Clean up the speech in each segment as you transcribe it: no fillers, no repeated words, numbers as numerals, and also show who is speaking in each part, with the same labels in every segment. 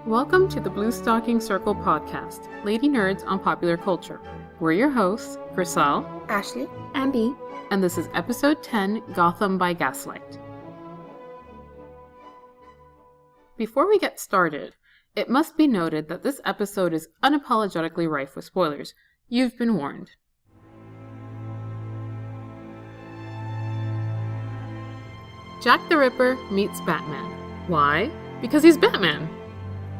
Speaker 1: Welcome to the Bluestocking Circle podcast, Lady Nerds on Popular Culture. We're your hosts, Griselle,
Speaker 2: Ashley,
Speaker 3: and B,
Speaker 1: and this is episode 10, Gotham by Gaslight. Before we get started, it must be noted that this episode is unapologetically rife with spoilers. You've been warned. Jack the Ripper meets Batman. Why? Because he's Batman!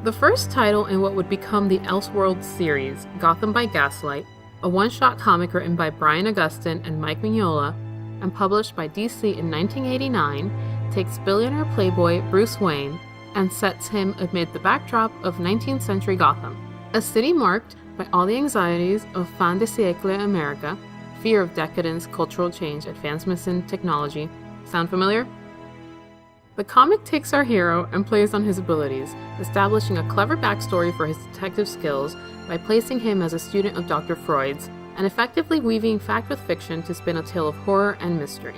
Speaker 1: The first title in what would become the Elseworlds series, Gotham by Gaslight, a one-shot comic written by Brian Augustyn and Mike Mignola, and published by DC in 1989, takes billionaire playboy Bruce Wayne and sets him amid the backdrop of 19th century Gotham, a city marked by all the anxieties of fin de siècle America, fear of decadence, cultural change, advancements in technology. Sound familiar? The comic takes our hero and plays on his abilities, establishing a clever backstory for his detective skills by placing him as a student of Dr. Freud's, and effectively weaving fact with fiction to spin a tale of horror and mystery.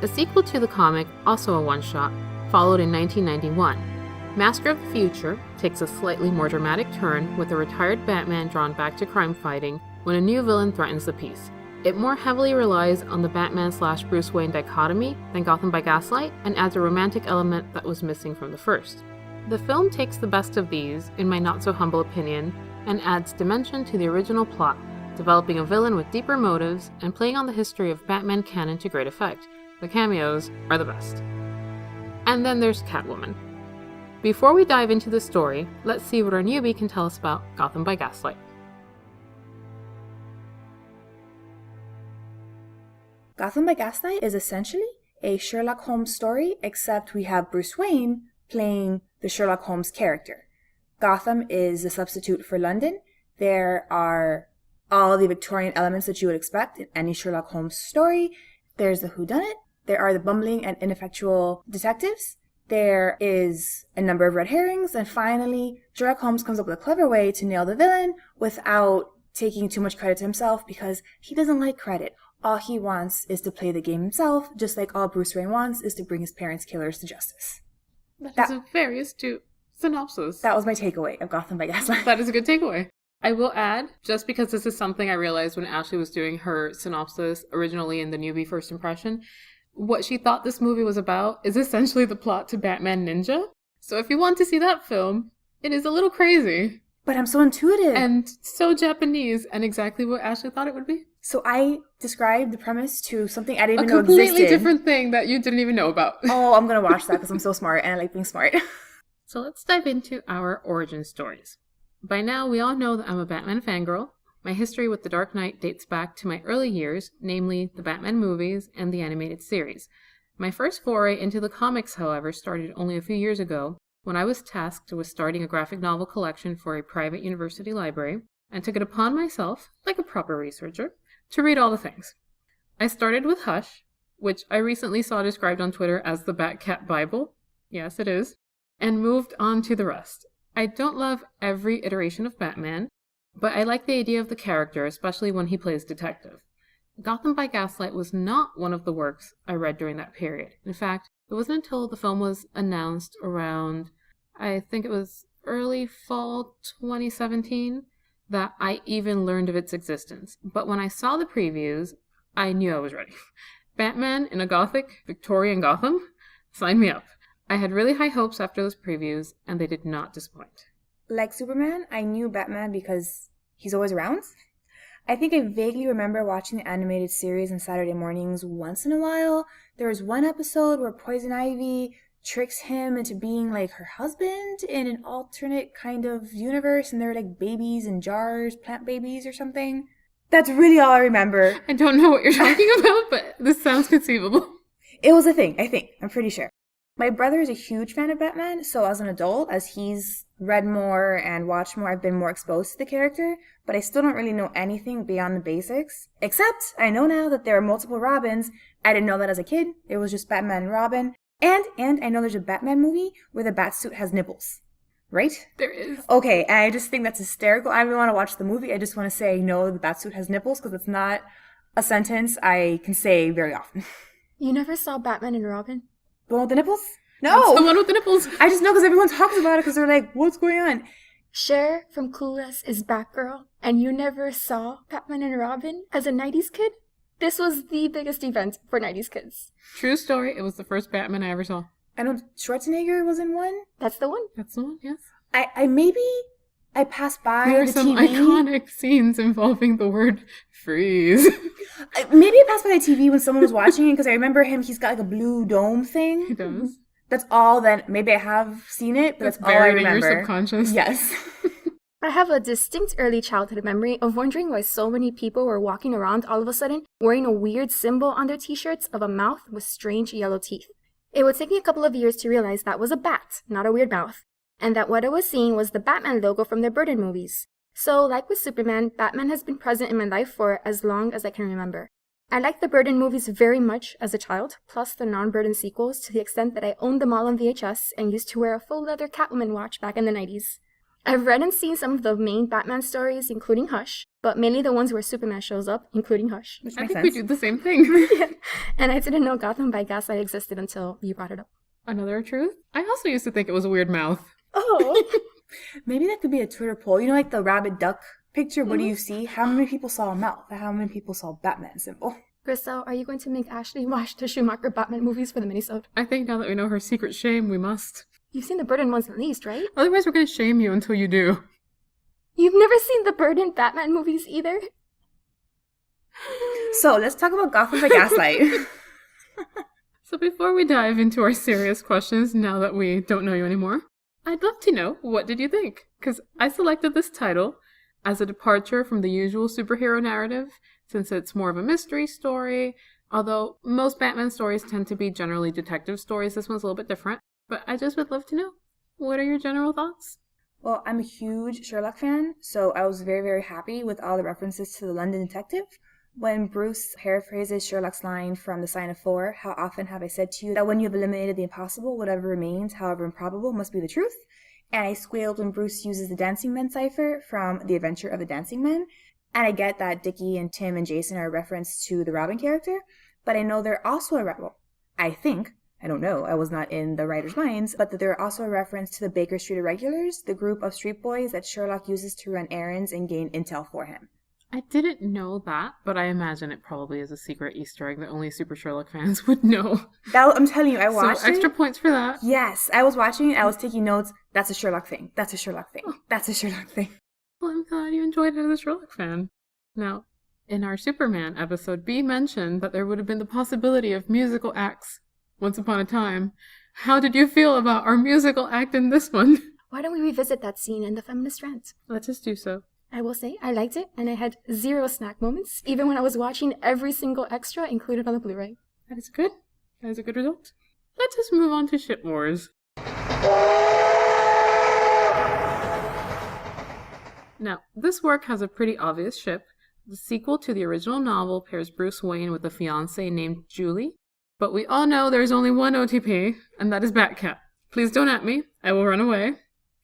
Speaker 1: A sequel to the comic, also a one-shot, followed in 1991. Master of the Future takes a slightly more dramatic turn with a retired Batman drawn back to crime fighting when a new villain threatens the peace. It more heavily relies on the Batman/Bruce Wayne dichotomy than Gotham by Gaslight and adds a romantic element that was missing from the first. The film takes the best of these, in my not-so-humble opinion, and adds dimension to the original plot, developing a villain with deeper motives and playing on the history of Batman canon to great effect. The cameos are the best. And then there's Catwoman. Before we dive into the story, let's see what our newbie can tell us about Gotham by Gaslight.
Speaker 2: Gotham by Gaslight is essentially a Sherlock Holmes story, except we have Bruce Wayne playing the Sherlock Holmes character. Gotham is a substitute for London. There are all the Victorian elements that you would expect in any Sherlock Holmes story. There's the whodunit. There are the bumbling and ineffectual detectives. There is a number of red herrings. And finally, Sherlock Holmes comes up with a clever way to nail the villain without taking too much credit to himself, because he doesn't like credit. All he wants is to play the game himself, just like all Bruce Wayne wants is to bring his parents' killers to justice.
Speaker 1: That is a very astute synopsis.
Speaker 2: That was my takeaway of Gotham by Gaslight.
Speaker 1: That is a good takeaway. I will add, just because this is something I realized when Ashley was doing her synopsis originally in the newbie first impression, what she thought this movie was about is essentially the plot to Batman Ninja. So if you want to see that film, it is a little crazy.
Speaker 2: But I'm so intuitive.
Speaker 1: And so Japanese, and exactly what Ashley thought it would be.
Speaker 2: So I described the premise to something I didn't even know existed.
Speaker 1: A completely different thing that you didn't even know about.
Speaker 2: Oh, I'm going to watch that because I'm so smart and I like being smart.
Speaker 1: So let's dive into our origin stories. By now, we all know that I'm a Batman fangirl. My history with The Dark Knight dates back to my early years, namely the Batman movies and the animated series. My first foray into the comics, however, started only a few years ago when I was tasked with starting a graphic novel collection for a private university library, and took it upon myself, like a proper researcher, to read all the things. I started with Hush, which I recently saw described on Twitter as the BatCat Bible. Yes, it is. And moved on to the rest. I don't love every iteration of Batman, but I like the idea of the character, especially when he plays detective. Gotham by Gaslight was not one of the works I read during that period. In fact, it wasn't until the film was announced around, I think it was early fall 2017, that I even learned of its existence. But when I saw the previews, I knew I was ready. Batman in a gothic Victorian Gotham? Sign me up. I had really high hopes after those previews, and they did not disappoint.
Speaker 2: Like Superman, I knew Batman because he's always around. I think I vaguely remember watching the animated series on Saturday mornings once in a while. There was one episode where Poison Ivy tricks him into being like her husband in an alternate kind of universe, and they're like babies in jars, plant babies or something. That's really all I remember.
Speaker 1: I don't know what you're talking about, but this sounds conceivable.
Speaker 2: It was a thing, I think. I'm pretty sure. My brother is a huge fan of Batman, so as an adult, as he's read more and watched more, I've been more exposed to the character, but I still don't really know anything beyond the basics. Except, I know now that there are multiple Robins. I didn't know that as a kid. It was just Batman and Robin. And I know there's a Batman movie where the Batsuit has nipples. Right?
Speaker 1: There is.
Speaker 2: Okay, I just think that's hysterical. I don't want to watch the movie. I just want to say, no, the Batsuit has nipples, because it's not a sentence I can say very often.
Speaker 3: You never saw Batman and Robin?
Speaker 2: The one with the nipples? No!
Speaker 1: That's the one with the nipples.
Speaker 2: I just know because everyone talks about it because they're like, what's going on?
Speaker 3: Cher from Clueless is Batgirl, and you never saw Batman and Robin as a 90s kid? This was the biggest event for 90s kids.
Speaker 1: True story. It was the first Batman I ever saw.
Speaker 2: I know Schwarzenegger was in one.
Speaker 3: That's the one.
Speaker 1: That's the one, yes.
Speaker 2: I passed by
Speaker 1: There are
Speaker 2: the
Speaker 1: some
Speaker 2: TV.
Speaker 1: iconic scenes involving the word freeze.
Speaker 2: Maybe I passed by the TV when someone was watching it because I remember him. He's got like a blue dome thing.
Speaker 1: He does.
Speaker 2: That's all that. Maybe I have seen it, but that's all I
Speaker 1: buried in
Speaker 2: remember.
Speaker 1: your subconscious.
Speaker 2: Yes.
Speaker 3: I have a distinct early childhood memory of wondering why so many people were walking around all of a sudden wearing a weird symbol on their t-shirts of a mouth with strange yellow teeth. It would take me a couple of years to realize that was a bat, not a weird mouth, and that what I was seeing was the Batman logo from the Burton movies. So, like with Superman, Batman has been present in my life for as long as I can remember. I liked the Burton movies very much as a child, plus the non-Burton sequels to the extent that I owned them all on VHS and used to wear a full leather Catwoman watch back in the 90s. I've read and seen some of the main Batman stories, including Hush, but mainly the ones where Superman shows up, including Hush.
Speaker 2: Which
Speaker 1: I
Speaker 2: makes
Speaker 1: think
Speaker 2: sense.
Speaker 1: we do the same thing.
Speaker 3: Yeah. And I didn't know Gotham by Gaslight existed until you brought it up.
Speaker 1: Another truth. I also used to think it was a weird mouth.
Speaker 3: Oh!
Speaker 2: Maybe that could be a Twitter poll. You know, like the rabbit duck picture. What do you see? How many people saw a mouth? How many people saw Batman symbol?
Speaker 3: Crystal, are you going to make Ashley watch the Schumacher Batman movies for the minisode?
Speaker 1: I think now that we know her secret shame, we must.
Speaker 3: You've seen the Burton ones at least, right?
Speaker 1: Otherwise, we're going to shame you until you do.
Speaker 3: You've never seen the Burton Batman movies either?
Speaker 2: So let's talk about Gotham by Gaslight.
Speaker 1: So before we dive into our serious questions, now that we don't know you anymore, I'd love to know, what did you think? Because I selected this title as a departure from the usual superhero narrative, since it's more of a mystery story, although most Batman stories tend to be generally detective stories. This one's a little bit different, but I just would love to know, what are your general thoughts?
Speaker 2: Well, I'm a huge Sherlock fan, so I was very, very happy with all the references to the London detective. When Bruce paraphrases Sherlock's line from The Sign of Four, how often have I said to you that when you have eliminated the impossible, whatever remains, however improbable, must be the truth? And I squealed when Bruce uses the Dancing Men cipher from The Adventure of the Dancing Men. And I get that Dickie and Tim and Jason are a reference to the Robin character, but I know they're also a rebel. I don't know, I was not in the writer's minds, but that they're also a reference to the Baker Street Irregulars, the group of street boys that Sherlock uses to run errands and gain intel for him.
Speaker 1: I didn't know that, but I imagine it probably is a secret Easter egg that only Super Sherlock fans would know.
Speaker 2: I'm telling you, I watched
Speaker 1: so extra
Speaker 2: it.
Speaker 1: points for that.
Speaker 2: Yes, I was watching it, I was taking notes. That's a Sherlock thing. That's a Sherlock thing. That's a Sherlock thing.
Speaker 1: Well, I'm glad you enjoyed it as a Sherlock fan. Now, in our Superman episode, B mentioned that there would have been the possibility of musical acts once upon a time. How did you feel about our musical act in this one?
Speaker 3: Why don't we revisit that scene in the feminist rant?
Speaker 1: Let's just do so.
Speaker 3: I will say, I liked it, and I had zero snack moments, even when I was watching every single extra included on the Blu-ray.
Speaker 1: That is good. That is a good result. Let's just move on to Ship Wars. Now, this work has a pretty obvious ship. The sequel to the original novel pairs Bruce Wayne with a fiancée named Julie, but we all know there's only one OTP, and that is BatCat. Please don't at me. I will run away.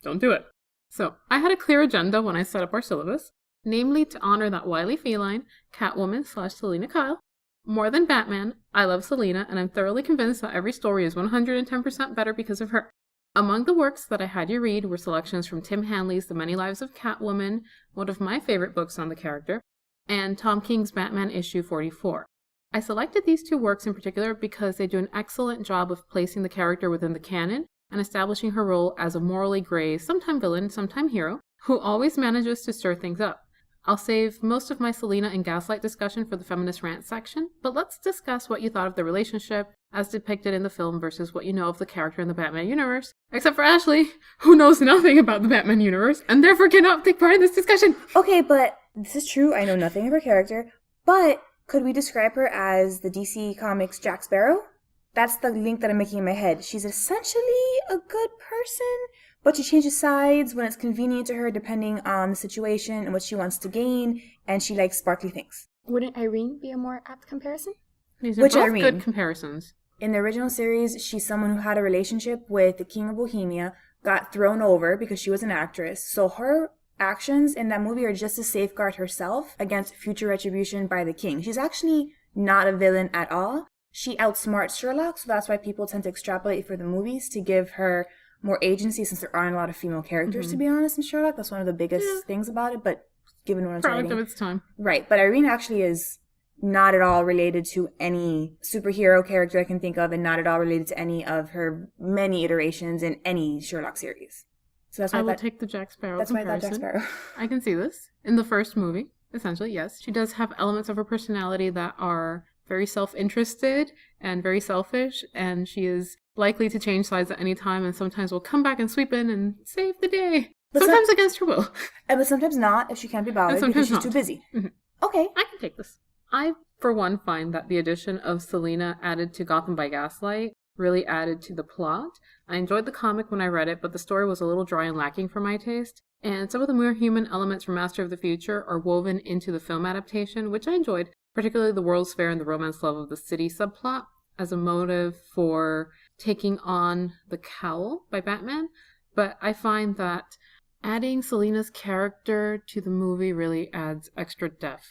Speaker 1: Don't do it. So, I had a clear agenda when I set up our syllabus, namely to honor that wily feline, Catwoman / Selina Kyle. More than Batman, I love Selina, and I'm thoroughly convinced that every story is 110% better because of her. Among the works that I had you read were selections from Tim Hanley's The Many Lives of Catwoman, one of my favorite books on the character, and Tom King's Batman issue 44. I selected these two works in particular because they do an excellent job of placing the character within the canon and establishing her role as a morally gray, sometime villain, sometime hero, who always manages to stir things up. I'll save most of my Selina and Gaslight discussion for the feminist rant section, but let's discuss what you thought of the relationship as depicted in the film versus what you know of the character in the Batman universe, except for Ashley, who knows nothing about the Batman universe, and therefore cannot take part in this discussion.
Speaker 2: Okay, but this is true. I know nothing of her character, but could we describe her as the DC Comics Jack Sparrow? That's the link that I'm making in my head. She's essentially a good person, but she changes sides when it's convenient to her depending on the situation and what she wants to gain, and she likes sparkly things.
Speaker 3: Wouldn't Irene be a more apt comparison?
Speaker 1: These are
Speaker 2: Which
Speaker 1: both
Speaker 2: Irene?
Speaker 1: good comparisons.
Speaker 2: In the original series, she's someone who had a relationship with the King of Bohemia, got thrown over because she was an actress, so her actions in that movie are just to safeguard herself against future retribution by the king. She's actually not a villain at all. she outsmarts Sherlock, so that's why people tend to extrapolate for the movies to give her more agency, since there aren't a lot of female characters, to be honest, in Sherlock. That's one of the biggest things about it, but given what I'm
Speaker 1: Product
Speaker 2: writing.
Speaker 1: of its time.
Speaker 2: Right, but Irene actually is not at all related to any superhero character I can think of, and not at all related to any of her many iterations in any Sherlock series. So that's why
Speaker 1: I will take the Jack Sparrow comparison.
Speaker 2: Why I thought Jack Sparrow.
Speaker 1: I can see this. In the first movie, essentially, yes, she does have elements of her personality that are very self-interested and very selfish, and she is likely to change sides at any time, and sometimes will come back and sweep in and save the day. But sometimes against her will.
Speaker 2: But sometimes not, if she can't be bothered, because she's too busy.
Speaker 1: Mm-hmm.
Speaker 2: Okay.
Speaker 1: I can take this. I, for one, find that the addition of Selina added to Gotham by Gaslight really added to the plot. I enjoyed the comic when I read it, but the story was a little dry and lacking for my taste. And some of the more human elements from Master of the Future are woven into the film adaptation, which I enjoyed, particularly the World's Fair and the romance love of the city subplot as a motive for taking on the cowl by Batman. But I find that adding Selina's character to the movie really adds extra depth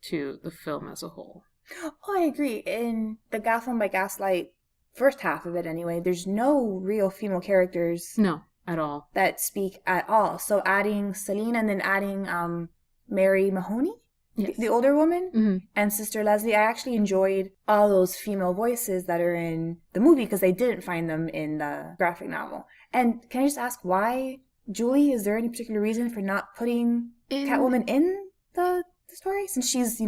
Speaker 1: to the film as a whole.
Speaker 2: Oh, I agree. In the Gotham by Gaslight first half of it anyway, there's no real female characters.
Speaker 1: No, at all.
Speaker 2: That speak at all. So adding Selina and then adding Mary Mahoney, yes, the older woman, and Sister Leslie, I actually enjoyed all those female voices that are in the movie because I didn't find them in the graphic novel. And can I just ask why, Julie, is there any particular reason for not putting Catwoman in the story, since she's,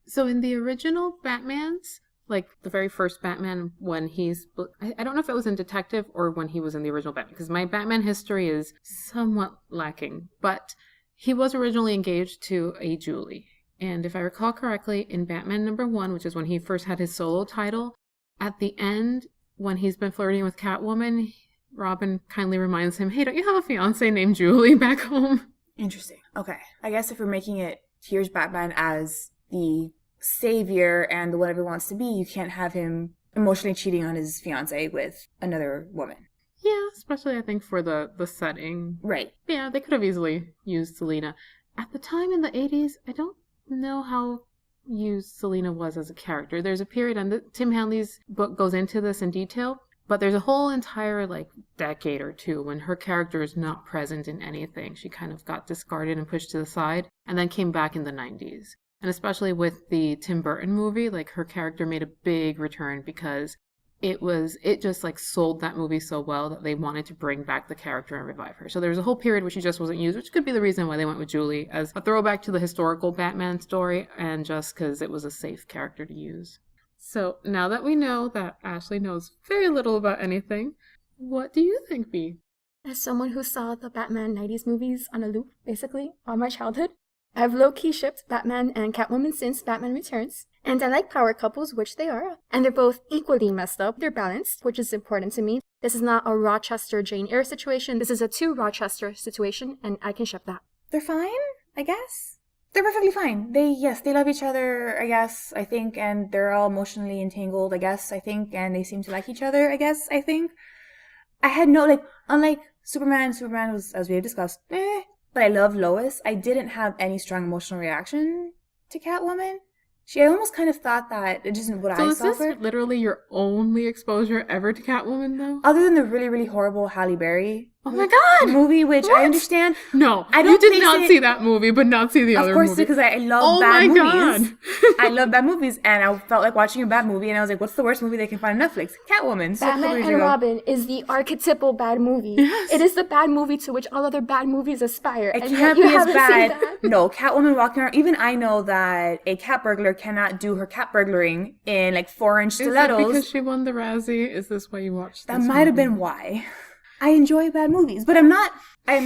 Speaker 1: So in the original Batmans, like the very first Batman, when he's, I don't know if it was in Detective or when he was in the original Batman, because my Batman history is somewhat lacking, but he was originally engaged to a Julie. And if I recall correctly, in Batman #1, which is when he first had his solo title, at the end, when he's been flirting with Catwoman, Robin kindly reminds him, hey, don't you have a fiance named Julie back home?
Speaker 2: Interesting. Okay. I guess if we're making it, here's Batman as the savior and the whatever he wants to be, you can't have him emotionally cheating on his fiance with another woman.
Speaker 1: Yeah, especially I think for the setting.
Speaker 2: Right.
Speaker 1: Yeah, they could have easily used Selina. At the time in the 80s, I don't know how used Selina was as a character. There's a period, and Tim Hanley's book goes into this in detail, but there's a whole entire decade or two when her character is not present in anything. She kind of got discarded and pushed to the side, and then came back in the 90s. And especially with the Tim Burton movie, her character made a big return because it just sold that movie so well that they wanted to bring back the character and revive her. So there was a whole period where she just wasn't used, which could be the reason why they went with Julie as a throwback to the historical Batman story, and just because it was a safe character to use. So now that we know that Ashley knows very little about anything, what do you think, Bea?
Speaker 3: As someone who saw the Batman 90s movies on a loop, basically, all my childhood, I've low-key shipped Batman and Catwoman since Batman Returns, and I like power couples, which they are, and they're both equally messed up. They're balanced, which is important to me. This is not a Rochester Jane Eyre situation. This is a two Rochester situation, and I can ship that.
Speaker 2: They're fine, I guess. They're perfectly fine. They love each other, I guess, I think, and they're all emotionally entangled, I guess, I think, and they seem to like each other, I guess, I think. I had no, unlike Superman was, as we have discussed, but I love Lois. I didn't have any strong emotional reaction to Catwoman. I almost kind of thought that it isn't what I saw.
Speaker 1: So is this literally your only exposure ever to Catwoman, though?
Speaker 2: Other than the really, really horrible Halle Berry movie, which
Speaker 1: what?
Speaker 2: I understand.
Speaker 1: No, you did not see that movie, but not see the other movie.
Speaker 2: Of course, because I love bad movies. I love bad movies, and I felt like watching a bad movie, and I was like, what's the worst movie they can find on Netflix? Catwoman.
Speaker 3: Batman and Robin is the archetypal bad movie.
Speaker 1: Yes.
Speaker 3: It is the bad movie to which all other bad movies aspire.
Speaker 2: It can't be as bad. No, Catwoman walking around. Even I know that a cat burglar cannot do her cat burglaring in 4-inch stilettos.
Speaker 1: Is it because she won the Razzie? Is this why you watched this?
Speaker 2: That might have been why. I enjoy bad movies, but I am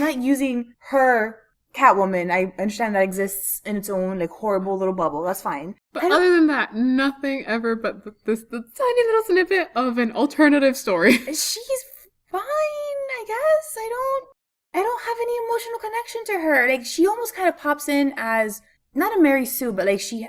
Speaker 2: not using her Catwoman. I understand that exists in its own horrible little bubble. That's fine.
Speaker 1: But other than that, nothing ever but the tiny little snippet of an alternative story.
Speaker 2: She's fine, I guess. I don't have any emotional connection to her. She almost kind of pops in as not a Mary Sue, but she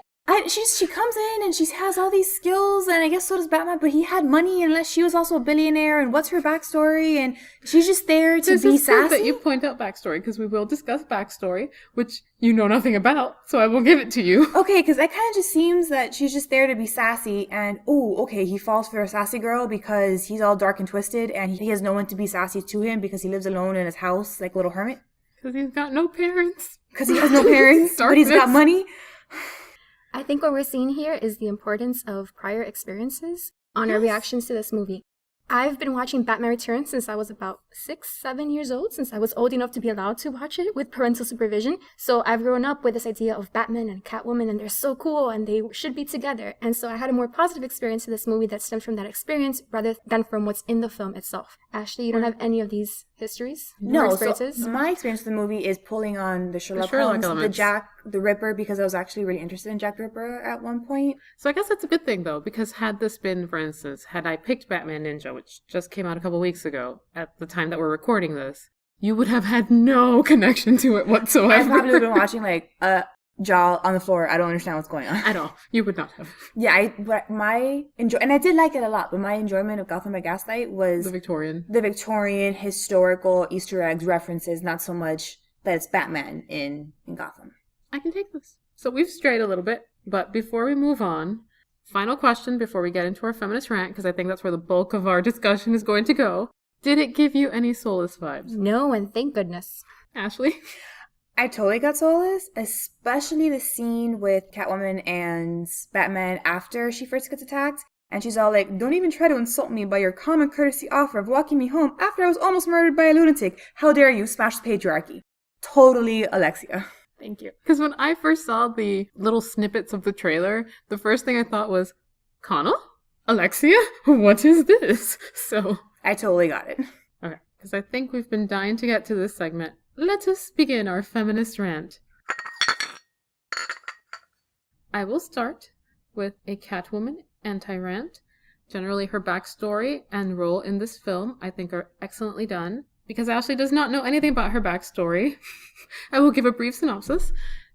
Speaker 2: She comes in and she has all these skills, and I guess so does Batman, but he had money unless she was also a billionaire, and what's her backstory, and she's just there to be
Speaker 1: It's good
Speaker 2: sassy.
Speaker 1: that you point out backstory, because we will discuss backstory, which you know nothing about, so I will give it to you.
Speaker 2: Okay, because it kind of just seems that she's just there to be sassy, and okay, he falls for a sassy girl because he's all dark and twisted, and he has no one to be sassy to him because he lives alone in his house like a little hermit.
Speaker 1: Because he's got no parents.
Speaker 2: Because he has no parents, but he's got money.
Speaker 3: I think what we're seeing here is the importance of prior experiences on our reactions to this movie. I've been watching Batman Returns since I was about 6, 7 years old, since I was old enough to be allowed to watch it with parental supervision. So I've grown up with this idea of Batman and Catwoman, and they're so cool, and they should be together. And so I had a more positive experience to this movie that stems from that experience rather than from what's in the film itself. Ashley, you don't have any of these histories?
Speaker 2: No,
Speaker 3: experiences?
Speaker 2: so my experience with the movie is pulling on the Sherlock Holmes, the Jack the Ripper, because I was actually really interested in Jack the Ripper at one point.
Speaker 1: So I guess that's a good thing, though, because had this been, for instance, had I picked Batman Ninja, which just came out a couple weeks ago, at the time that we're recording this, you would have had no connection to it whatsoever.
Speaker 2: I probably would have been watching, like, jaw on the floor. I don't understand what's going on.
Speaker 1: At all. You would not have.
Speaker 2: Yeah, and I did like it a lot, but my enjoyment of Gotham by Gaslight was
Speaker 1: The
Speaker 2: Victorian historical Easter eggs references, not so much that it's Batman in Gotham.
Speaker 1: I can take this. So we've strayed a little bit, but before we move on, final question before we get into our feminist rant, because I think that's where the bulk of our discussion is going to go. Did it give you any Soulless vibes?
Speaker 3: No, and thank goodness.
Speaker 1: Ashley?
Speaker 2: I totally got Soulless, especially the scene with Catwoman and Batman after she first gets attacked. And she's all like, don't even try to insult me by your common courtesy offer of walking me home after I was almost murdered by a lunatic. How dare you smash the patriarchy. Totally Alexia.
Speaker 1: Thank you. Because when I first saw the little snippets of the trailer, the first thing I thought was, Connell? Alexia? What is this? So
Speaker 2: I totally got it.
Speaker 1: Okay, because I think we've been dying to get to this segment. Let us begin our feminist rant. I will start with a Catwoman anti-rant. Generally, her backstory and role in this film, I think, are excellently done. Because Ashley does not know anything about her backstory, I will give a brief synopsis.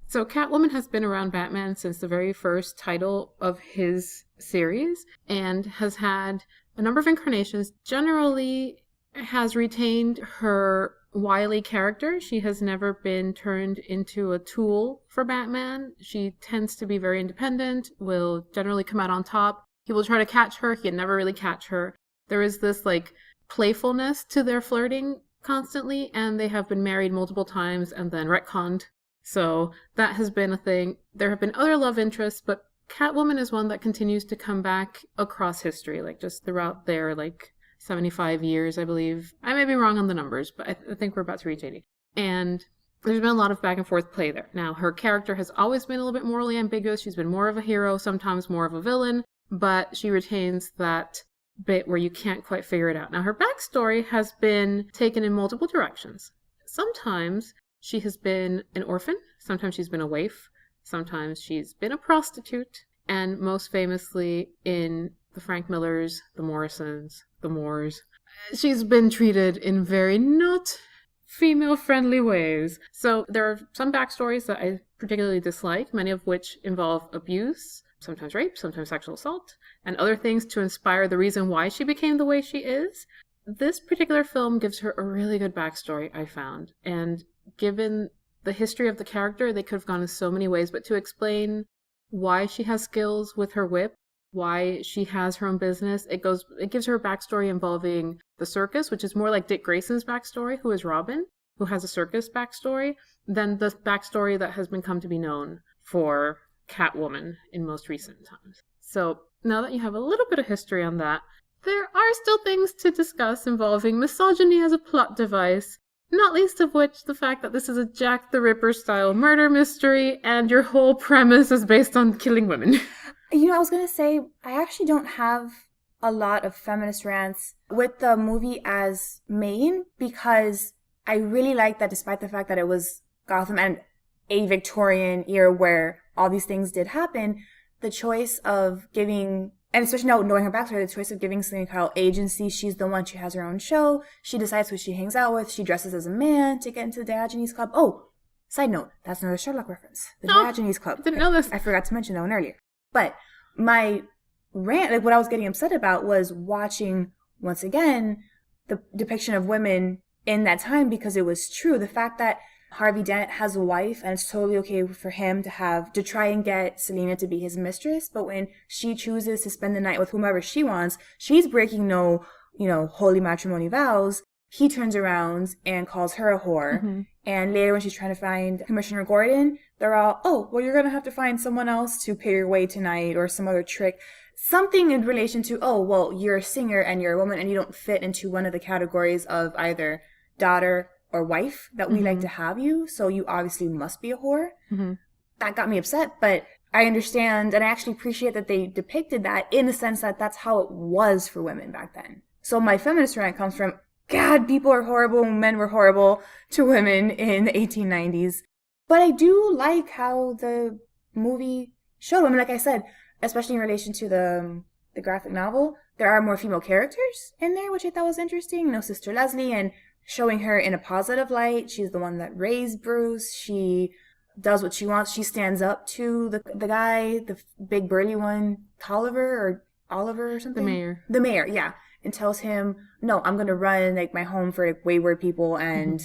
Speaker 1: So Catwoman has been around Batman since the very first title of his series and has had a number of incarnations. Generally has retained her wily character. She has never been turned into a tool for Batman. She tends to be very independent, will generally come out on top. He will try to catch her. He can never really catch her. There is this playfulness to their flirting constantly, and they have been married multiple times and then retconned. So that has been a thing. There have been other love interests, but Catwoman is one that continues to come back across history, just throughout their 75 years, I believe. I may be wrong on the numbers, but I think we're about to reach 80. And there's been a lot of back and forth play there. Now, her character has always been a little bit morally ambiguous. She's been more of a hero, sometimes more of a villain, but she retains that bit where you can't quite figure it out. Now, her backstory has been taken in multiple directions. Sometimes she has been an orphan, sometimes she's been a waif, sometimes she's been a prostitute, and most famously in the Frank Millers, the Morrisons, the Moores, she's been treated in very not female-friendly ways. So there are some backstories that I particularly dislike, many of which involve abuse, sometimes rape, sometimes sexual assault, and other things to inspire the reason why she became the way she is. This particular film gives her a really good backstory, I found. And given the history of the character, they could have gone in so many ways, but to explain why she has skills with her whip, why she has her own business, it gives her a backstory involving the circus, which is more like Dick Grayson's backstory, who is Robin, who has a circus backstory, than the backstory that has been come to be known for Catwoman in most recent times. So now that you have a little bit of history on that, there are still things to discuss involving misogyny as a plot device, not least of which the fact that this is a Jack the Ripper style murder mystery and your whole premise is based on killing women.
Speaker 2: I was going to say, I actually don't have a lot of feminist rants with the movie as main, because I really like that despite the fact that it was Gotham and a Victorian era where all these things did happen, the choice of giving, and especially now knowing her backstory, the choice of giving Selena Kyle agency. She's the one, she has her own show, she decides who she hangs out with, she dresses as a man to get into the Diogenes Club. Oh, Side note, that's another Sherlock reference. The
Speaker 1: Oh,
Speaker 2: Diogenes Club.
Speaker 1: I didn't know this.
Speaker 2: I forgot to mention that one earlier. But my rant, like what I was getting upset about was watching, once again, the depiction of women in that time because it was true. The fact that Harvey Dent has a wife and it's totally okay for him to try and get Selena to be his mistress. But when she chooses to spend the night with whomever she wants, she's breaking no, holy matrimony vows. He turns around and calls her a whore.
Speaker 1: Mm-hmm.
Speaker 2: And later when she's trying to find Commissioner Gordon, they're all, oh, well, you're going to have to find someone else to pay your way tonight or some other trick. Something in relation to, oh, well, you're a singer and you're a woman and you don't fit into one of the categories of either daughter or wife that we like to have you, so you obviously must be a whore. Mm-hmm. That got me upset, but I understand and I actually appreciate that they depicted that in the sense that that's how it was for women back then. So my feminist rant comes from, God, people are horrible, men were horrible to women in the 1890s. But I do like how the movie showed women, like I said, especially in relation to the graphic novel, there are more female characters in there, which I thought was interesting. No Sister Leslie, and showing her in a positive light. She's the one that raised Bruce. She does what she wants. She stands up to the guy, the big burly one, Oliver or something. The mayor, yeah. And tells him, no, I'm going to run like my home for like, wayward people and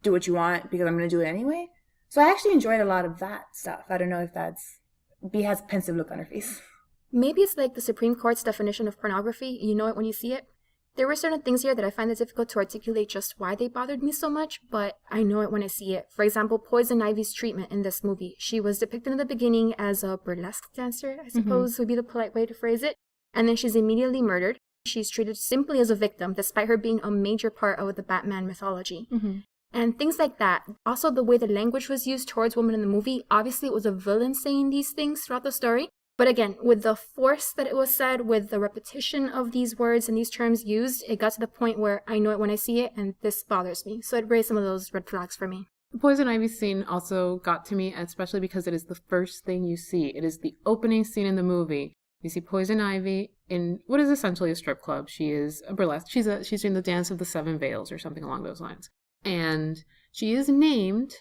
Speaker 2: do what you want because I'm going to do it anyway. So I actually enjoyed a lot of that stuff. I don't know if Bea has a pensive look on her face.
Speaker 3: Maybe it's like the Supreme Court's definition of pornography. You know it when you see it. There were certain things here that I find it difficult to articulate just why they bothered me so much, but I know it when I see it. For example, Poison Ivy's treatment in this movie. She was depicted in the beginning as a burlesque dancer, I suppose would be the polite way to phrase it, and then she's immediately murdered. She's treated simply as a victim, despite her being a major part of the Batman mythology. And things like that. Also, the way the language was used towards women in the movie, obviously it was a villain saying these things throughout the story. But again, with the force that it was said, with the repetition of these words and these terms used, it got to the point where I know it when I see it, and this bothers me. So it raised some of those red flags for me.
Speaker 1: The Poison Ivy scene also got to me, especially because it is the first thing you see. It is the opening scene in the movie. You see Poison Ivy in what is essentially a strip club. She is a burlesque. She's doing the dance of the 7 veils or something along those lines. And she is named,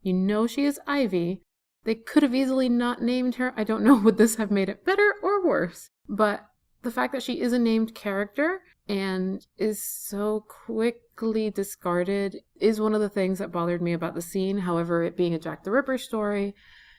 Speaker 1: she is Ivy. They could have easily not named her. I don't know, would this have made it better or worse? But the fact that she is a named character and is so quickly discarded is one of the things that bothered me about the scene. However, it being a Jack the Ripper story,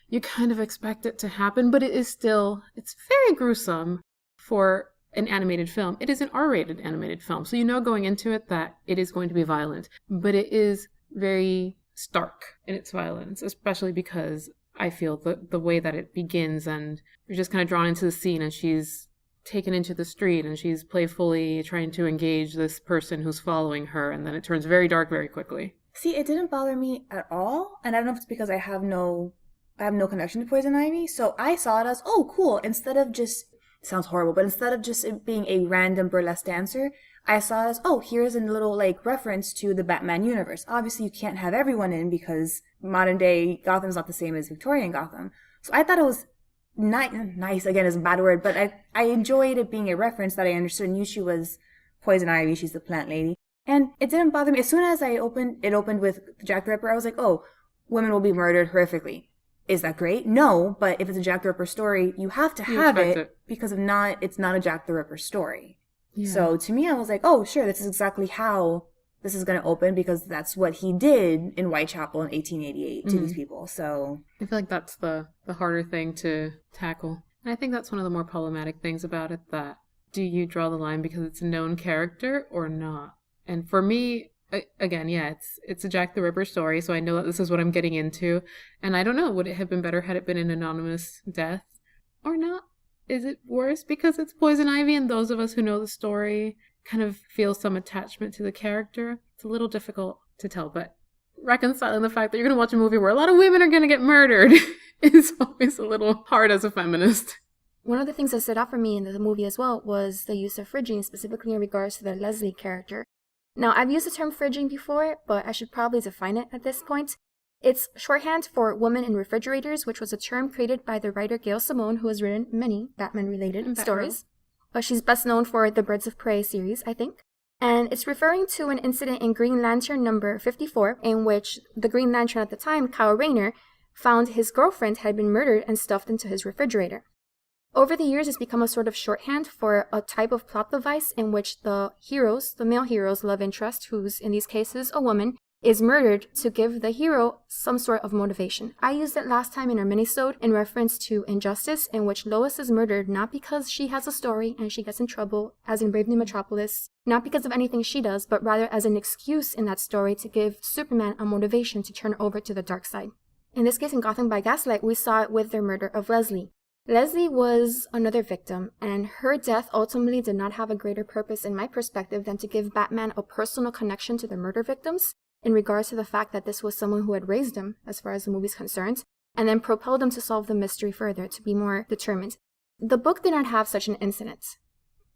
Speaker 1: you kind of expect it to happen, but it's very gruesome for an animated film. It is an R-rated animated film, so going into it that it is going to be violent, but it is very stark in its violence, especially because I feel the way that it begins and you're just kind of drawn into the scene and she's taken into the street and she's playfully trying to engage this person who's following her, and then it turns very dark very quickly.
Speaker 2: See, it didn't bother me at all, and I don't know if it's because I have no connection to Poison Ivy, so I saw it as, oh, cool. Instead of just it being a random burlesque dancer, I saw it as, oh, here's a little reference to the Batman universe. Obviously, you can't have everyone in because modern day Gotham is not the same as Victorian Gotham. So I thought it was nice, again, is a bad word, but I enjoyed it being a reference that I understood. Knew she was Poison Ivy, she's the plant lady. And it didn't bother me. As soon as it opened with Jack the Ripper, I was like, oh, women will be murdered horrifically. Is that great? No, but if it's a Jack the Ripper story, you have to have it because if not, it's not a Jack the Ripper story. Yeah. So to me, I was like, oh, sure, this is exactly how this is going to open because that's what he did in Whitechapel in 1888 to these people. So
Speaker 1: I feel like that's the harder thing to tackle. And I think that's one of the more problematic things about it, that do you draw the line because it's a known character or not? And for me, again, yeah, it's a Jack the Ripper story, so I know that this is what I'm getting into. And I don't know, would it have been better had it been an anonymous death or not? Is it worse because it's Poison Ivy and those of us who know the story kind of feel some attachment to the character? It's a little difficult to tell, but reconciling the fact that you're going to watch a movie where a lot of women are going to get murdered is always a little hard as a feminist.
Speaker 3: One of the things that stood out for me in the movie as well was the use of fridging, specifically in regards to the Leslie character. Now, I've used the term fridging before, but I should probably define it at this point. It's shorthand for woman in refrigerators, which was a term created by the writer Gail Simone, who has written many Batman-related stories. But she's best known for the Birds of Prey series, I think. And it's referring to an incident in Green Lantern number 54, in which the Green Lantern at the time, Kyle Rayner, found his girlfriend had been murdered and stuffed into his refrigerator. Over the years, it's become a sort of shorthand for a type of plot device in which the male hero's love interest, who's in these cases a woman, is murdered to give the hero some sort of motivation. I used it last time in our minisode in reference to Injustice, in which Lois is murdered not because she has a story and she gets in trouble, as in Brave New Metropolis, not because of anything she does, but rather as an excuse in that story to give Superman a motivation to turn over to the dark side. In this case, in Gotham by Gaslight, we saw it with their murder of Leslie. Leslie was another victim, and her death ultimately did not have a greater purpose in my perspective than to give Batman a personal connection to the murder victims, in regards to the fact that this was someone who had raised him, as far as the movie's concerned, and then propelled him to solve the mystery further, to be more determined. The book did not have such an incident.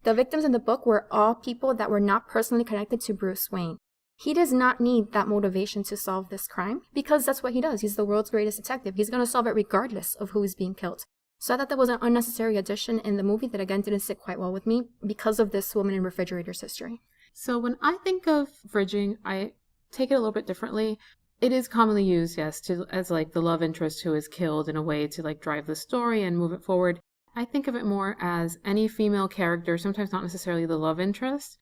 Speaker 3: The victims in the book were all people that were not personally connected to Bruce Wayne. He does not need that motivation to solve this crime, because that's what he does. He's the world's greatest detective. He's going to solve it regardless of who is being killed. So I thought that was an unnecessary addition in the movie that, again, didn't sit quite well with me because of this woman in refrigerator's history.
Speaker 1: So when I think of fridging, I take it a little bit differently. It is commonly used, yes, as like the love interest who is killed in a way to like drive the story and move it forward. I think of it more as any female character, sometimes not necessarily the love interest,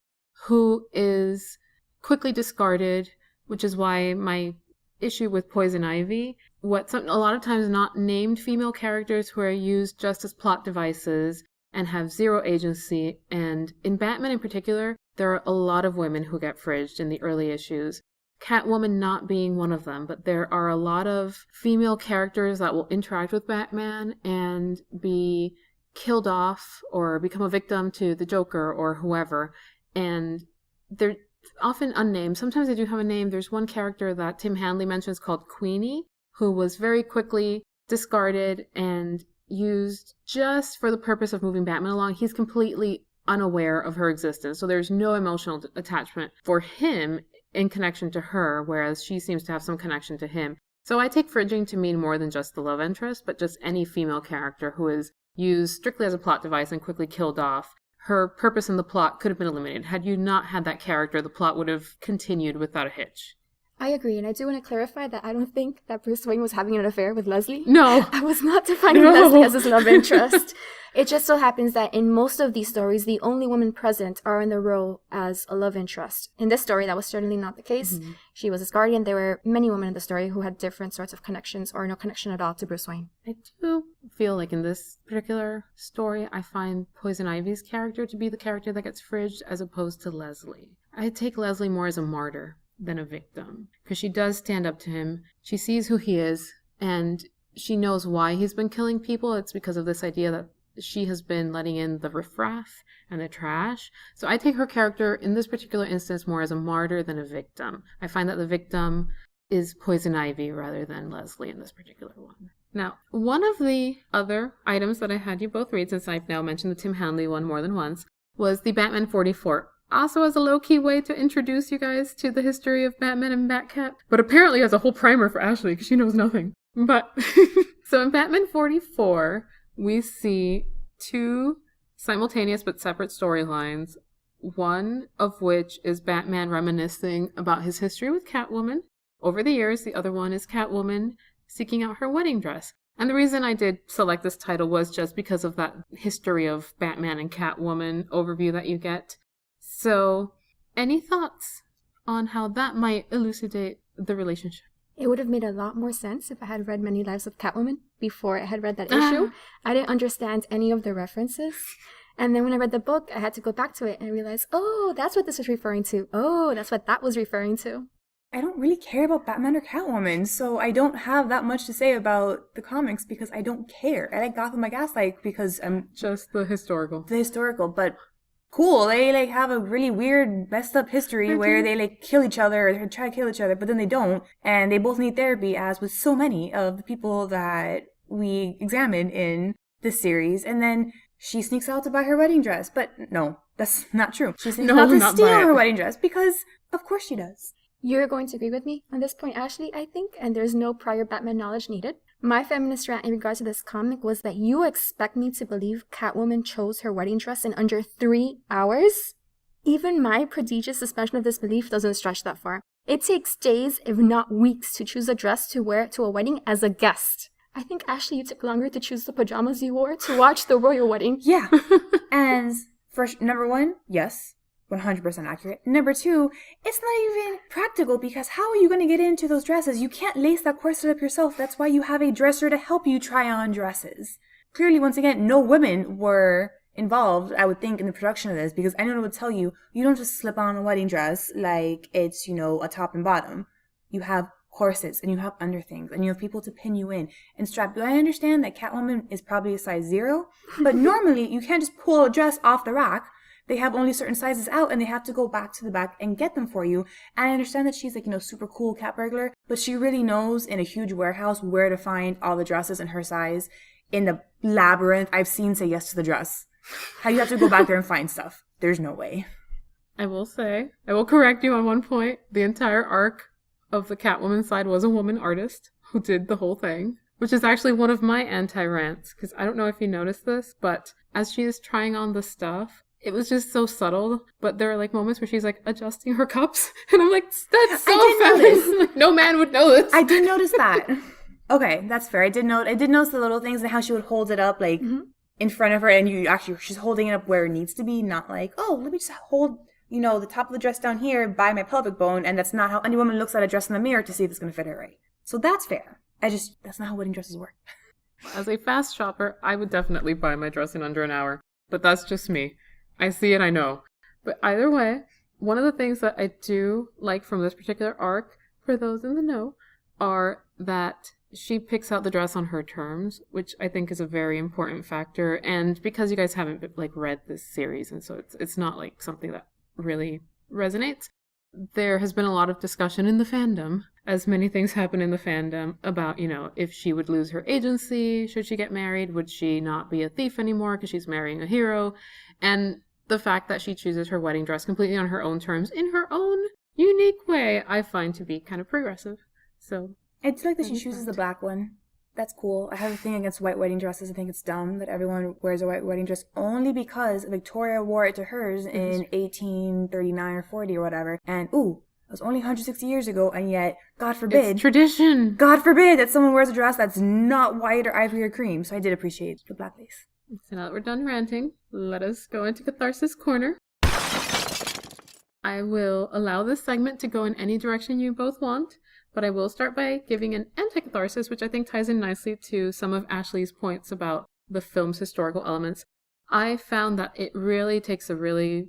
Speaker 1: who is quickly discarded, which is why my issue with Poison Ivy, a lot of times not named female characters who are used just as plot devices and have zero agency. And in Batman in particular, there are a lot of women who get fridged in the early issues. Catwoman not being one of them, but there are a lot of female characters that will interact with Batman and be killed off or become a victim to the Joker or whoever. And they're often unnamed. Sometimes they do have a name. There's one character that Tim Hanley mentions called Queenie, who was very quickly discarded and used just for the purpose of moving Batman along. He's completely unaware of her existence, so there's no emotional attachment for him in connection to her, whereas she seems to have some connection to him. So I take fridging to mean more than just the love interest, but just any female character who is used strictly as a plot device and quickly killed off. Her purpose in the plot could have been eliminated. Had you not had that character, the plot would have continued without a hitch.
Speaker 3: I agree, and I do want to clarify that I don't think that Bruce Wayne was having an affair with Leslie.
Speaker 1: No.
Speaker 3: I was not defining Leslie as his love interest. It just so happens that in most of these stories, the only women present are in the role as a love interest. In this story, that was certainly not the case. Mm-hmm. She was his guardian. There were many women in the story who had different sorts of connections or no connection at all to Bruce Wayne.
Speaker 1: I do feel like in this particular story, I find Poison Ivy's character to be the character that gets fridged as opposed to Leslie. I take Leslie more as a martyr than a victim, because she does stand up to him. She sees who he is, and she knows why he's been killing people. It's because of this idea that she has been letting in the riffraff and the trash. So I take her character in this particular instance more as a martyr than a victim. I find that the victim is Poison Ivy rather than Leslie in this particular one. Now, one of the other items that I had you both read, since I've now mentioned the Tim Hanley one more than once, was the Batman 44. Also as a low-key way to introduce you guys to the history of Batman and BatCat, but apparently as a whole primer for Ashley, because she knows nothing. But, so in Batman 44, we see two simultaneous but separate storylines, one of which is Batman reminiscing about his history with Catwoman over the years. The other one is Catwoman seeking out her wedding dress. And the reason I did select this title was just because of that history of Batman and Catwoman overview that you get. So, any thoughts on how that might elucidate the relationship?
Speaker 3: It would have made a lot more sense if I had read Many Lives of Catwoman before I had read that issue. I didn't understand any of the references. And then when I read the book, I had to go back to it and realize, oh, that's what this was referring to. Oh, that's what that was referring to.
Speaker 2: I don't really care about Batman or Catwoman, so I don't have that much to say about the comics because I don't care. I like Gotham by Gaslight because I'm
Speaker 1: just the historical, but
Speaker 2: cool. They have a really weird, messed up history where they kill each other or try to kill each other, but then they don't, and they both need therapy, as with so many of the people that we examine in this series. And then she sneaks out to buy her wedding dress, but no, that's not true. She sneaks out to steal her wedding dress because, of course, she does.
Speaker 3: You're going to agree with me on this point, Ashley, I think, and there's no prior Batman knowledge needed. My feminist rant in regards to this comic was that you expect me to believe Catwoman chose her wedding dress in under 3 hours? Even my prodigious suspension of disbelief doesn't stretch that far. It takes days, if not weeks, to choose a dress to wear to a wedding as a guest. I think, Ashley, you took longer to choose the pajamas you wore to watch the royal wedding.
Speaker 2: Yeah. And number one, yes, 100% accurate. Number two, it's not even practical because how are you going to get into those dresses? You can't lace that corset up yourself. That's why you have a dresser to help you try on dresses. Clearly, once again, no women were involved, I would think, in the production of this, because anyone would tell you, you don't just slip on a wedding dress like it's, a top and bottom. You have corsets and you have underthings and you have people to pin you in and strap you. I understand that Catwoman is probably a size 0, but normally you can't just pull a dress off the rack. They have only certain sizes out and they have to go back to the back and get them for you. And I understand that she's super cool cat burglar, but she really knows in a huge warehouse where to find all the dresses in her size. In the labyrinth, I've seen say yes to the dress. How you have to go back there and find stuff. There's no way.
Speaker 1: I will correct you on one point. The entire arc of the Catwoman side was a woman artist who did the whole thing, which is actually one of my anti-rants, because I don't know if you noticed this, but as she is trying on the stuff, it was just so subtle, but there are moments where she's adjusting her cups, and I'm like, that's so feminine. No man would know this.
Speaker 2: I did notice that. Okay, that's fair. I did notice the little things and how she would hold it up in front of her, and she's holding it up where it needs to be, not let me just hold the top of the dress down here by my pelvic bone, and that's not how any woman looks at a dress in the mirror to see if it's going to fit her right. So that's fair. That's not how wedding dresses work.
Speaker 1: As a fast shopper, I would definitely buy my dress in under an hour, but that's just me. I see it, I know. But either way, one of the things that I do like from this particular arc, for those in the know, are that she picks out the dress on her terms, which I think is a very important factor. And because you guys haven't read this series, and so it's not something that really resonates, there has been a lot of discussion in the fandom, as many things happen in the fandom, about, if she would lose her agency, should she get married, would she not be a thief anymore because she's marrying a hero, and the fact that she chooses her wedding dress completely on her own terms, in her own unique way, I find to be kind of progressive. So
Speaker 2: I do like that she chooses the black one. That's cool. I have a thing against white wedding dresses. I think it's dumb that everyone wears a white wedding dress only because Victoria wore it to hers in 1839 or 40 or whatever. And, it was only 160 years ago, and yet, God forbid.
Speaker 1: It's tradition.
Speaker 2: God forbid that someone wears a dress that's not white or ivory or cream. So I did appreciate the black lace.
Speaker 1: So now that we're done ranting, let us go into Catharsis Corner. I will allow this segment to go in any direction you both want, but I will start by giving an anti-catharsis, which I think ties in nicely to some of Ashley's points about the film's historical elements. I found that it really takes a really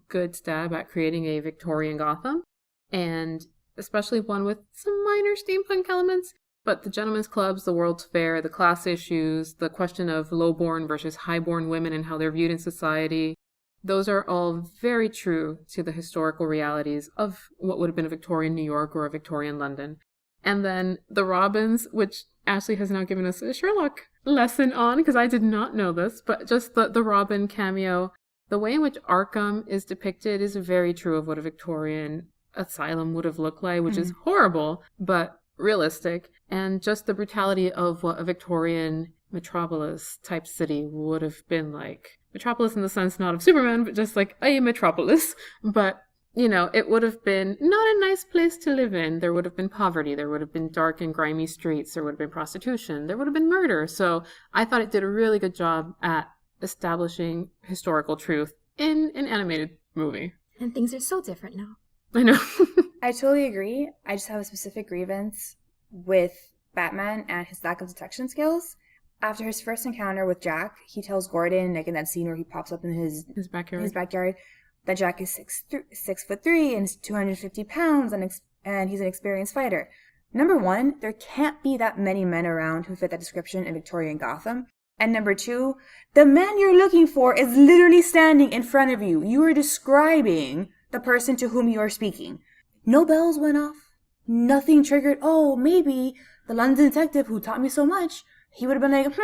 Speaker 1: good stab at creating a Victorian Gotham, and especially one with some minor steampunk elements, but the gentlemen's clubs, the World's Fair, the class issues, the question of low-born versus high-born women and how they're viewed in society, those are all very true to the historical realities of what would have been a Victorian New York or a Victorian London. And then the Robins, which Ashley has now given us a Sherlock lesson on, because I did not know this, but just the Robin cameo, the way in which Arkham is depicted is very true of what a Victorian asylum would have looked like, which is horrible, but realistic. And just the brutality of what a Victorian metropolis type city would have been like. Metropolis in the sense not of Superman, but just a metropolis. But, it would have been not a nice place to live in. There would have been poverty. There would have been dark and grimy streets. There would have been prostitution. There would have been murder. So I thought it did a really good job at establishing historical truth in an animated movie.
Speaker 3: And things are so different now.
Speaker 1: I know.
Speaker 2: I totally agree. I just have a specific grievance with Batman and his lack of detection skills. After his first encounter with Jack, he tells Gordon, in that scene where he pops up in his backyard, that Jack is 6'3" and is 250 pounds, and he's an experienced fighter. Number one, there can't be that many men around who fit that description in Victorian Gotham. And number two, the man you're looking for is literally standing in front of you. You are describing the person to whom you are speaking. No bells went off. Nothing triggered, maybe the London detective who taught me so much. He would have been like,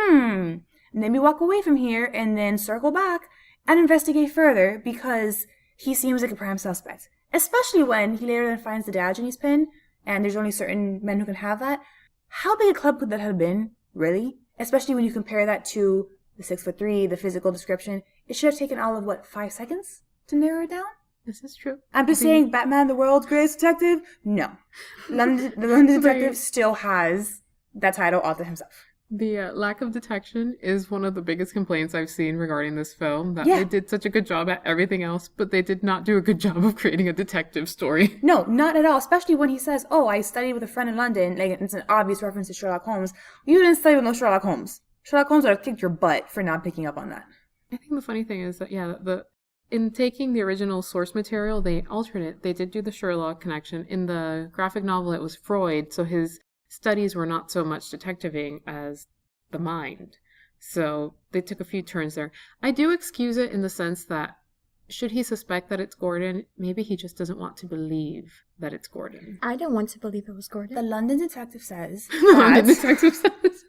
Speaker 2: let me walk away from here and then circle back and investigate further because he seems like a prime suspect. Especially when he later then finds the Diogenes pin and there's only certain men who can have that. How big a club could that have been, really? Especially when you compare that to the 6'3", the physical description. It should have taken all of, 5 seconds to narrow it down?
Speaker 1: This is true.
Speaker 2: I'm just saying Batman, the world's greatest detective? No. The London Detective still has that title all to himself.
Speaker 1: The lack of detection is one of the biggest complaints I've seen regarding this film, that
Speaker 2: Yeah.
Speaker 1: they did such a good job at everything else, but they did not do a good job of creating a detective story.
Speaker 2: No, not at all. Especially when he says, oh, I studied with a friend in London. Like, it's an obvious reference to Sherlock Holmes. You didn't study with no Sherlock Holmes. Sherlock Holmes would have kicked your butt for not picking up on that.
Speaker 1: I think the funny thing is that, in taking the original source material, they altered it. They did do the Sherlock connection. In the graphic novel, it was Freud, so his studies were not so much detectiving as the mind. So they took a few turns there. I do excuse it in the sense that, should he suspect that it's Gordon, maybe he just doesn't want to believe that it's Gordon.
Speaker 3: I don't want to believe it was Gordon.
Speaker 2: The London Detective says
Speaker 1: The London Detective says,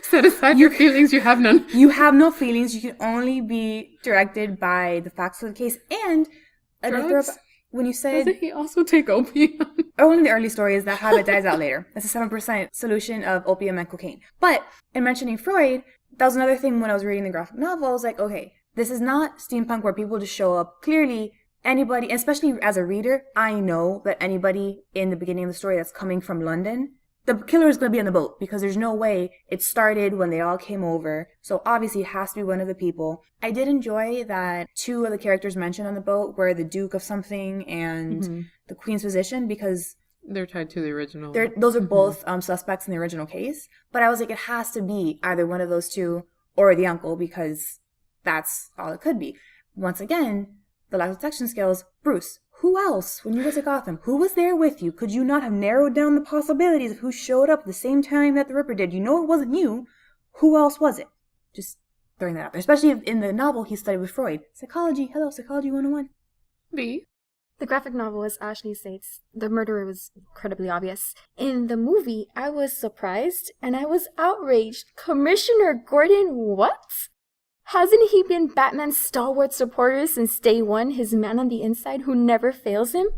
Speaker 1: set aside your feelings, you have none.
Speaker 2: you have no feelings. You can only be directed by the facts of the case. And
Speaker 1: Drugs?
Speaker 2: when you said
Speaker 1: Doesn't he also take opium?
Speaker 2: only in the early stories, that habit dies out later. That's a 7% solution of opium and cocaine. But in mentioning Freud, that was another thing when I was reading the graphic novel. I was like, okay, this is not steampunk where people just show up. Clearly, anybody, especially as a reader, I know that anybody in the beginning of the story that's coming from London, the killer is going to be on the boat, because there's no way it started when they all came over. So obviously it has to be one of the people. I did enjoy that 2 of the characters mentioned on the boat were the Duke of something and the Queen's physician, because
Speaker 1: They're tied to the original.
Speaker 2: those are both suspects in the original case. But I was like, it has to be either one of those 2 or the uncle, because that's all it could be. Once again, the lack of detection skills. Bruce, who else, when you went to Gotham, who was there with you? Could you not have narrowed down the possibilities of who showed up at the same time that the Ripper did? You know it wasn't you. Who else was it? Just throwing that out there. Especially in the novel he studied with Freud. Psychology. Hello, Psychology 101.
Speaker 1: B.
Speaker 3: The graphic novel, as Ashley states, the murderer was incredibly obvious. In the movie, I was surprised and I was outraged. Commissioner Gordon, what? Hasn't he been Batman's stalwart supporter since day one, his man on the inside who never fails him?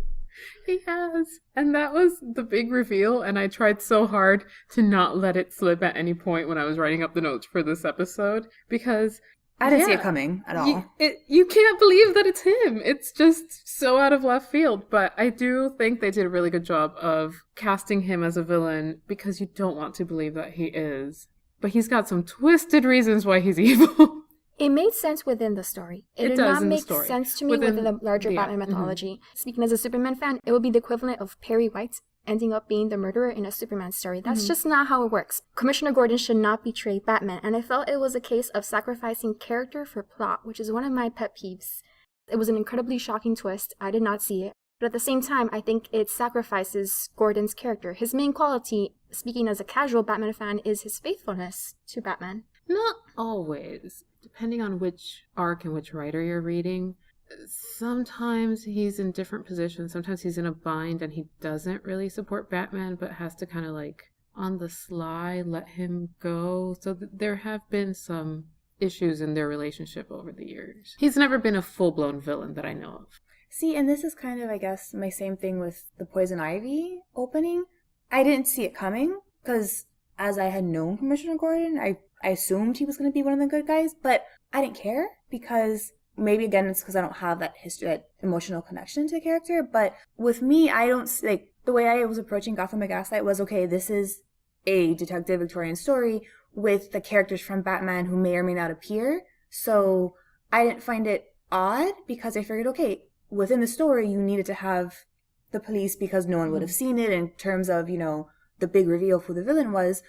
Speaker 1: He has. And that was the big reveal, and I tried so hard to not let it slip at any point when I was writing up the notes for this episode, because
Speaker 2: I didn't see it coming at all.
Speaker 1: You can't believe that it's him. It's just so out of left field. But I do think they did a really good job of casting him as a villain, because you don't want to believe that he is. But he's got some twisted reasons why he's evil.
Speaker 3: It made sense within the story. It did
Speaker 1: does
Speaker 3: not
Speaker 1: in the
Speaker 3: make
Speaker 1: story.
Speaker 3: sense to me within the larger Batman mythology. Speaking as a Superman fan, it would be the equivalent of Perry White ending up being the murderer in a Superman story. That's just not how it works. Commissioner Gordon should not betray Batman, and I felt it was a case of sacrificing character for plot, which is one of my pet peeves. It was an incredibly shocking twist. I did not see it. But at the same time, I think it sacrifices Gordon's character. His main quality, speaking as a casual Batman fan, is his faithfulness to Batman.
Speaker 1: Not always. Depending on which arc and which writer you're reading, sometimes he's in different positions. Sometimes he's in a bind and he doesn't really support Batman, but has to kind of like on the sly let him go. So there have been some issues in their relationship over the years. He's never been a full-blown villain that I know of.
Speaker 2: See, and this is kind of, I guess, my same thing with the Poison Ivy opening. I didn't see it coming, because as I had known Commissioner Gordon, I assumed he was going to be one of the good guys, but I didn't care, because maybe again it's because I don't have that history, that emotional connection to the character. But with me, I don't like the way I was approaching Gotham by Gaslight was, okay, this is a detective Victorian story with the characters from Batman who may or may not appear. So I didn't find it odd, because I figured, okay, within the story you needed to have the police because no one would have seen it in terms of, you know, the big reveal of who the villain was.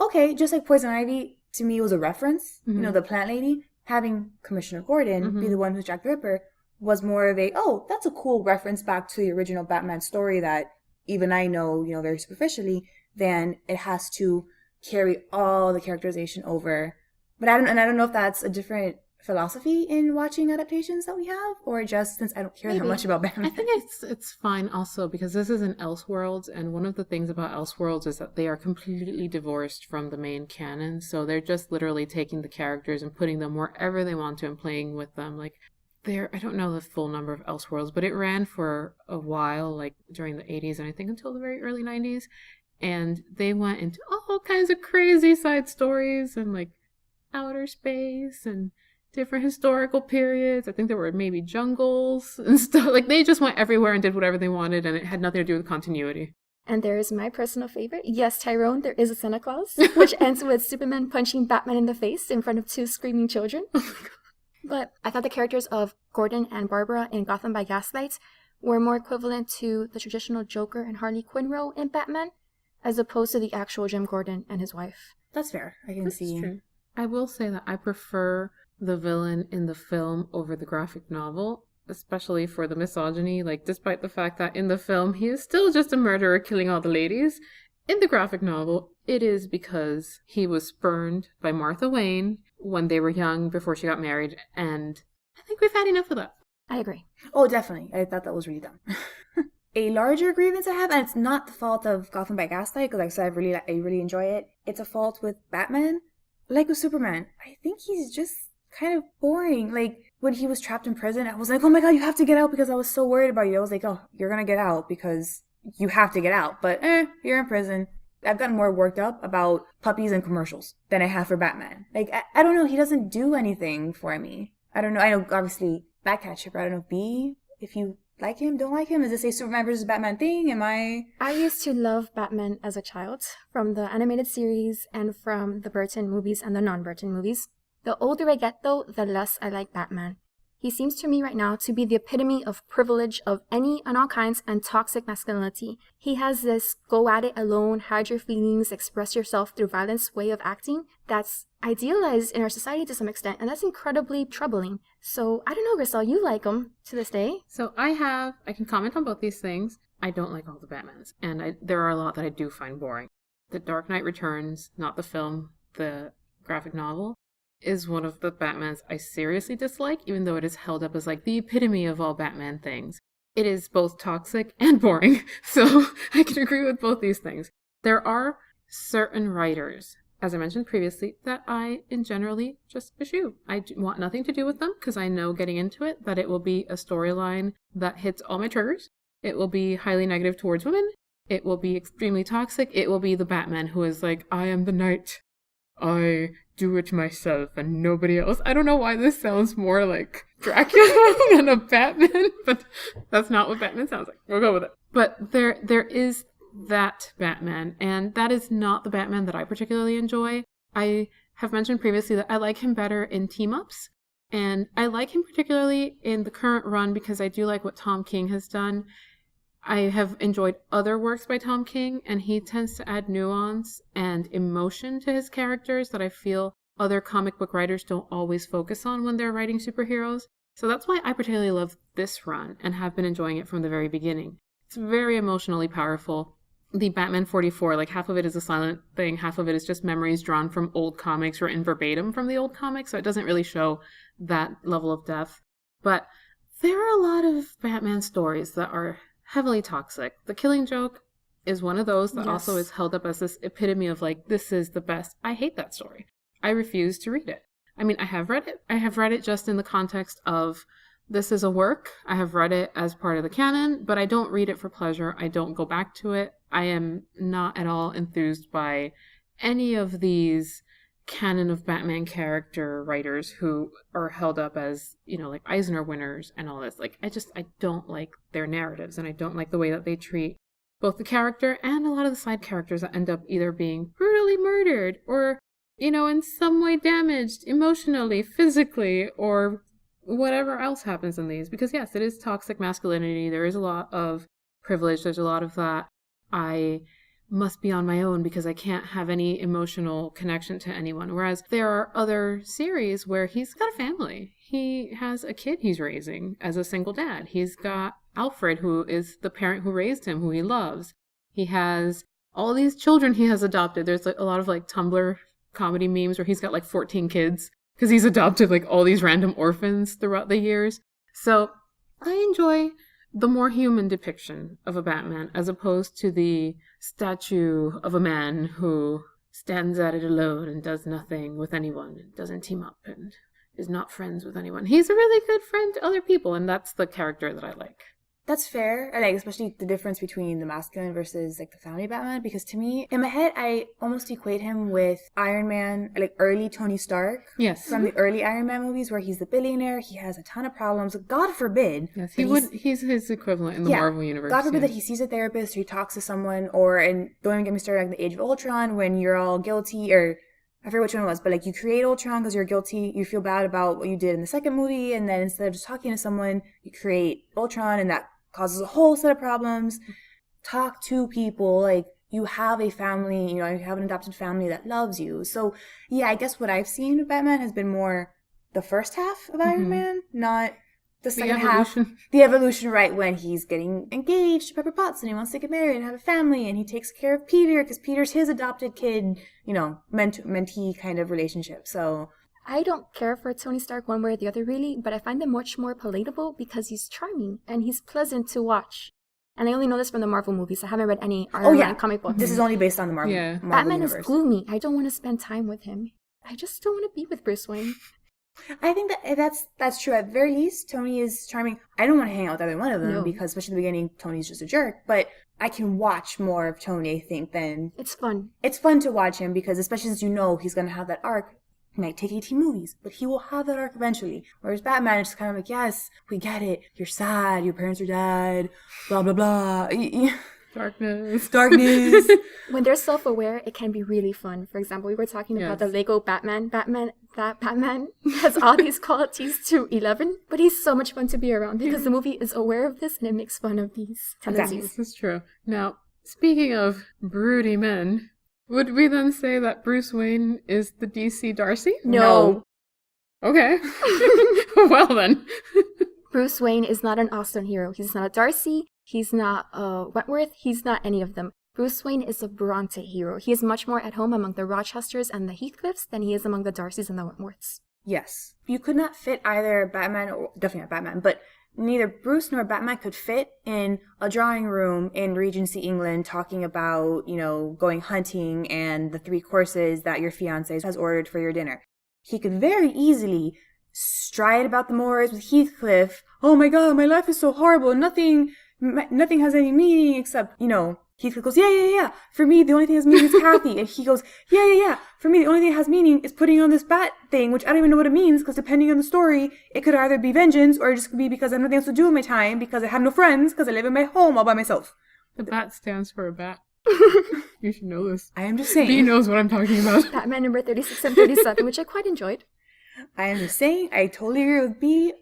Speaker 2: Okay, just like Poison Ivy, to me, was a reference. You know, the plant lady. Having Commissioner Gordon be the one who's Jack the Ripper was more of a, oh, that's a cool reference back to the original Batman story that even I know, you know, very superficially, than it has to carry all the characterization over. But I don't know if that's a different philosophy in watching adaptations that we have, or just since I don't care that much about Batman.
Speaker 1: I think it's fine also, because this is an Elseworlds, and one of the things about Elseworlds is that they are completely divorced from the main canon, so they're just literally taking the characters and putting them wherever they want to and playing with them. Like, I don't know the full number of Elseworlds, but it ran for a while, like during the 80s and I think until the very early 90s, and they went into all kinds of crazy side stories and like outer space and different historical periods. I think there were maybe jungles and stuff. Like, they just went everywhere and did whatever they wanted, and it had nothing to do with continuity.
Speaker 3: And there is my personal favorite. Yes, Tyrone, there is a Santa Claus, which ends with Superman punching Batman in the face in front of 2 screaming children. But I thought the characters of Gordon and Barbara in Gotham by Gaslight were more equivalent to the traditional Joker and Harley Quinn role in Batman, as opposed to the actual Jim Gordon and his wife.
Speaker 2: That's fair. I can
Speaker 1: That's
Speaker 2: see.
Speaker 1: true. I will say that I prefer the villain in the film over the graphic novel, especially for the misogyny. Like, despite the fact that in the film he is still just a murderer killing all the ladies, in the graphic novel it is because he was spurned by Martha Wayne when they were young before she got married, and I think we've had enough of that.
Speaker 3: I agree.
Speaker 2: Oh, definitely. I thought that was really dumb. A larger grievance I have, and it's not the fault of Gotham by Gaslight, because like I said, I really enjoy it. It's a fault with Batman. Like with Superman, I think he's just kind of boring. Like, when he was trapped in prison, I was like, oh my god, you have to get out, because I was so worried about you. I was like, oh, you're gonna get out because you have to get out. But, you're in prison. I've gotten more worked up about puppies and commercials than I have for Batman. Like, I don't know, he doesn't do anything for me. I don't know, I know, obviously, BatCat shipper, I don't know, B, if you like him, don't like him? Is this a Superman versus Batman thing?
Speaker 3: I used to love Batman as a child, from the animated series and from the Burton movies and the non-Burton movies. The older I get, though, the less I like Batman. He seems to me right now to be the epitome of privilege of any and all kinds and toxic masculinity. He has this go at it alone, hide your feelings, express yourself through violence way of acting that's idealized in our society to some extent, and that's incredibly troubling. So, I don't know, Grisel, you like him to this day.
Speaker 1: So I can comment on both these things. I don't like all the Batmans, and there are a lot that I do find boring. The Dark Knight Returns, not the film, the graphic novel, is one of the Batmans I seriously dislike, even though it is held up as like the epitome of all Batman things. It is both toxic and boring, so I can agree with both these things. There are certain writers, as I mentioned previously, that I, in generally, just eschew. I want nothing to do with them, because I know getting into it that it will be a storyline that hits all my triggers. It will be highly negative towards women. It will be extremely toxic. It will be the Batman who is like, I am the knight. I do it myself and nobody else. I don't know why this sounds more like Dracula than a Batman, but that's not what Batman sounds like. We'll go with it. But there is that Batman, and that is not the Batman that I particularly enjoy. I have mentioned previously that I like him better in team-ups, and I like him particularly in the current run because I do like what Tom King has done. I have enjoyed other works by Tom King, and he tends to add nuance and emotion to his characters that I feel other comic book writers don't always focus on when they're writing superheroes. So that's why I particularly love this run and have been enjoying it from the very beginning. It's very emotionally powerful. The Batman 44, like half of it is a silent thing, half of it is just memories drawn from old comics or in verbatim from the old comics, so it doesn't really show that level of depth. But there are a lot of Batman stories that are heavily toxic. The Killing Joke is one of those that also is held up as this epitome of like, this is the best. I hate that story. I refuse to read it. I mean, I have read it. I have read it just in the context of this is a work. I have read it as part of the canon, but I don't read it for pleasure. I don't go back to it. I am not at all enthused by any of these canon of Batman character writers who are held up as, you know, like Eisner winners and all this. Like, I don't like their narratives, and I don't like the way that they treat both the character and a lot of the side characters that end up either being brutally murdered or, you know, in some way damaged emotionally, physically, or whatever else happens in these. Because yes, it is toxic masculinity. There is a lot of privilege. There's a lot of that. I must be on my own because I can't have any emotional connection to anyone. Whereas there are other series where he's got a family. He has a kid he's raising as a single dad. He's got Alfred, who is the parent who raised him, who he loves. He has all these children he has adopted. There's like a lot of like Tumblr comedy memes where he's got like 14 kids because he's adopted like all these random orphans throughout the years. So I enjoy the more human depiction of a Batman as opposed to the statue of a man who stands at it alone and does nothing with anyone and doesn't team up and is not friends with anyone. He's a really good friend to other people, and that's the character that I like.
Speaker 2: That's fair. And like, especially the difference between the masculine versus like the family Batman. Because to me, in my head, I almost equate him with Iron Man, like early Tony Stark.
Speaker 1: Yes.
Speaker 2: From the early Iron Man movies where he's the billionaire, he has a ton of problems. God forbid.
Speaker 1: Yes, he's his equivalent in the Marvel universe.
Speaker 2: God forbid that he sees a therapist or he talks to someone, and don't even get me started on the Age of Ultron when you're all guilty, or I forget which one it was, but like you create Ultron because you're guilty, you feel bad about what you did in the second movie, and then instead of just talking to someone, you create Ultron, and that causes a whole set of problems. Talk to people, like you have a family, you have an adopted family that loves you. So yeah, I guess what I've seen of Batman has been more the first half of Iron Man, not the second half. The evolution, right, when he's getting engaged to Pepper Potts and he wants to get married and have a family, and he takes care of Peter because Peter's his adopted kid, mentee kind of relationship. So
Speaker 3: I don't care for Tony Stark one way or the other, really, but I find him much more palatable because he's charming and he's pleasant to watch. And I only know this from the Marvel movies. I haven't read any Iron Man comic books.
Speaker 2: This is only based on the Marvel
Speaker 3: Batman
Speaker 2: universe.
Speaker 3: Is gloomy. I don't want to spend time with him. I just don't want to be with Bruce Wayne.
Speaker 2: I think that's true. At the very least, Tony is charming. I don't want to hang out with either one of them because, especially in the beginning, Tony's just a jerk. But I can watch more of Tony, I think, than...
Speaker 3: It's fun.
Speaker 2: It's fun to watch him because, especially since he's going to have that arc. He might take 18 movies, but he will have that arc eventually. Whereas Batman is just kind of like, yes, we get it. You're sad. Your parents are dead. Blah, blah, blah.
Speaker 1: Darkness.
Speaker 3: When they're self-aware, it can be really fun. For example, we were talking about the Lego Batman. That Batman has all these qualities to 11, but he's so much fun to be around because the movie is aware of this and it makes fun of these tendencies.
Speaker 1: This is true. Now, speaking of broody men, would we then say that Bruce Wayne is the DC Darcy?
Speaker 3: No.
Speaker 1: Okay. Well then.
Speaker 3: Bruce Wayne is not an Austen hero. He's not a Darcy. He's not a Wentworth. He's not any of them. Bruce Wayne is a Bronte hero. He is much more at home among the Rochesters and the Heathcliffs than he is among the Darcys and the Wentworths.
Speaker 2: Yes. You could not fit either Batman, or definitely not Batman, but neither Bruce nor Batman could fit in a drawing room in Regency England talking about, going hunting and the 3 courses that your fiancé has ordered for your dinner. He could very easily stride about the moors with Heathcliff. Oh my God, my life is so horrible. Nothing has any meaning except, Heathcliff goes, yeah. For me, the only thing that has meaning is Kathy. And he goes, yeah. For me, the only thing that has meaning is putting on this bat thing, which I don't even know what it means, because depending on the story, it could either be vengeance or it just could be because I have nothing else to do with my time, because I have no friends, because I live in my home all by myself.
Speaker 1: The bat stands for a bat. You should know this.
Speaker 2: I am just saying.
Speaker 1: B knows what I'm talking about.
Speaker 3: Batman number 36 and 37, which I quite enjoyed.
Speaker 2: I am just saying, I totally agree with B.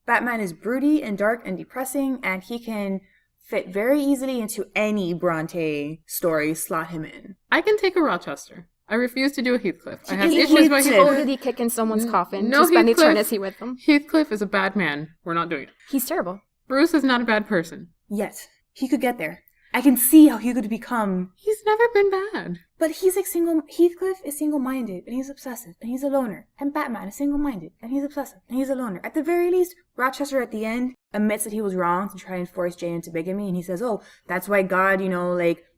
Speaker 2: Batman is broody and dark and depressing, and he can fit very easily into any Bronte story, slot him in.
Speaker 1: I can take a Rochester. I refuse to do a Heathcliff. I have
Speaker 2: Heathcliff
Speaker 1: issues with
Speaker 3: How did he kick in someone's coffin
Speaker 1: No,
Speaker 3: to spend
Speaker 1: Heathcliff.
Speaker 3: eternity with them?
Speaker 1: Heathcliff is a bad man. We're not doing it.
Speaker 3: He's terrible.
Speaker 1: Bruce is not a bad person.
Speaker 2: Yet. He could get there. I can see how he could become...
Speaker 1: He's never been bad.
Speaker 2: But he's like Heathcliff is single-minded, and he's obsessive, and he's a loner. And Batman is single-minded, and he's obsessive, and he's a loner. At the very least, Rochester at the end admits that he was wrong to try and force Jane into bigamy, and he says, oh, that's why God,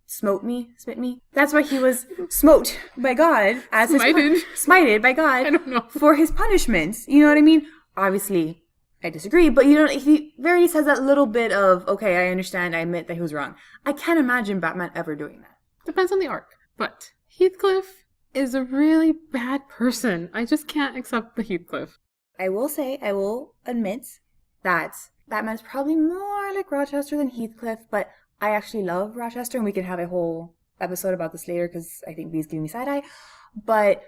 Speaker 2: spit me. That's why he was smote by God as smited by God
Speaker 1: I don't know.
Speaker 2: for his punishments. You know what I mean? Obviously, I disagree, but he very least has that little bit of, okay, I understand, I admit that he was wrong. I can't imagine Batman ever doing that.
Speaker 1: Depends on the arc. But Heathcliff is a really bad person. I just can't accept the Heathcliff.
Speaker 2: I will admit that Batman's probably more like Rochester than Heathcliff, but I actually love Rochester, and we can have a whole episode about this later because I think B's giving me side-eye. But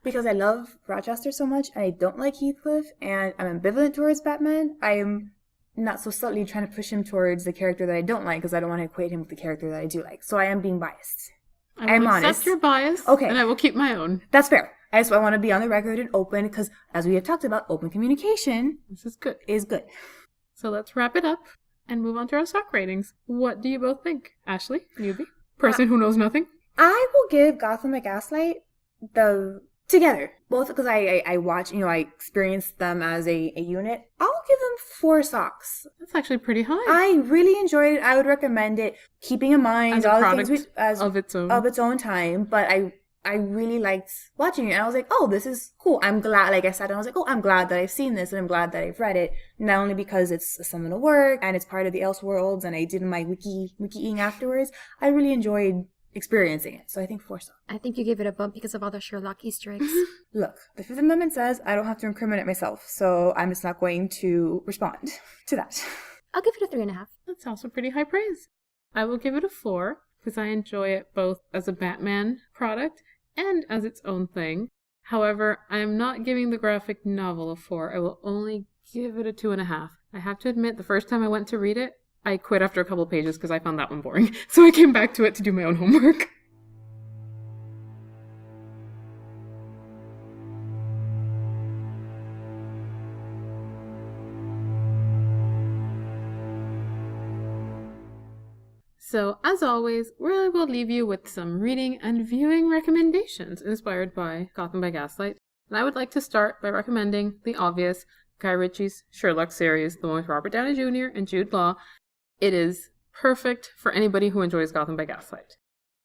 Speaker 2: because I love Rochester so much and I don't like Heathcliff and I'm ambivalent towards Batman, I am not so subtly trying to push him towards the character that I don't like because I don't want to equate him with the character that I do like. So I am being biased.
Speaker 1: I'm
Speaker 2: honest.
Speaker 1: Accept your bias,
Speaker 2: okay,
Speaker 1: and I will keep my own.
Speaker 2: That's fair. I want to be on the record and open because, as we have talked about, open communication
Speaker 1: This is good.
Speaker 2: So
Speaker 1: let's wrap it up and move on to our stock ratings. What do you both think? Ashley, newbie, person who knows nothing?
Speaker 2: I will give Gotham by Gaslight together. Both because I watch, I experienced them as a unit. I'll give them 4 socks.
Speaker 1: That's actually pretty high.
Speaker 2: I really enjoyed it. I would recommend it, keeping in mind
Speaker 1: as a
Speaker 2: all
Speaker 1: product
Speaker 2: the things
Speaker 1: of its own
Speaker 2: time. But I I really liked watching it. And I was like, oh, this is cool. I'm glad, like I said, I was like, oh, I'm glad that I've seen this and I'm glad that I've read it. Not only because it's a seminal work and it's part of the Elseworlds and I did my wikiing afterwards. I really enjoyed experiencing it. So I think 4 stars.
Speaker 3: I think you gave it a bump because of all the Sherlock Easter eggs.
Speaker 2: Look, the Fifth Amendment says I don't have to incriminate myself. So I'm just not going to respond to that.
Speaker 3: I'll give it a 3.5.
Speaker 1: That's also pretty high praise. I will give it a 4 because I enjoy it both as a Batman product and as its own thing. However, I am not giving the graphic novel a 4. I will only give it a 2.5. I have to admit, the first time I went to read it, I quit after a couple pages because I found that one boring. So I came back to it to do my own homework. So, as always, we will leave you with some reading and viewing recommendations inspired by Gotham by Gaslight. And I would like to start by recommending the obvious Guy Ritchie's Sherlock series, the one with Robert Downey Jr. and Jude Law. It is perfect for anybody who enjoys Gotham by Gaslight.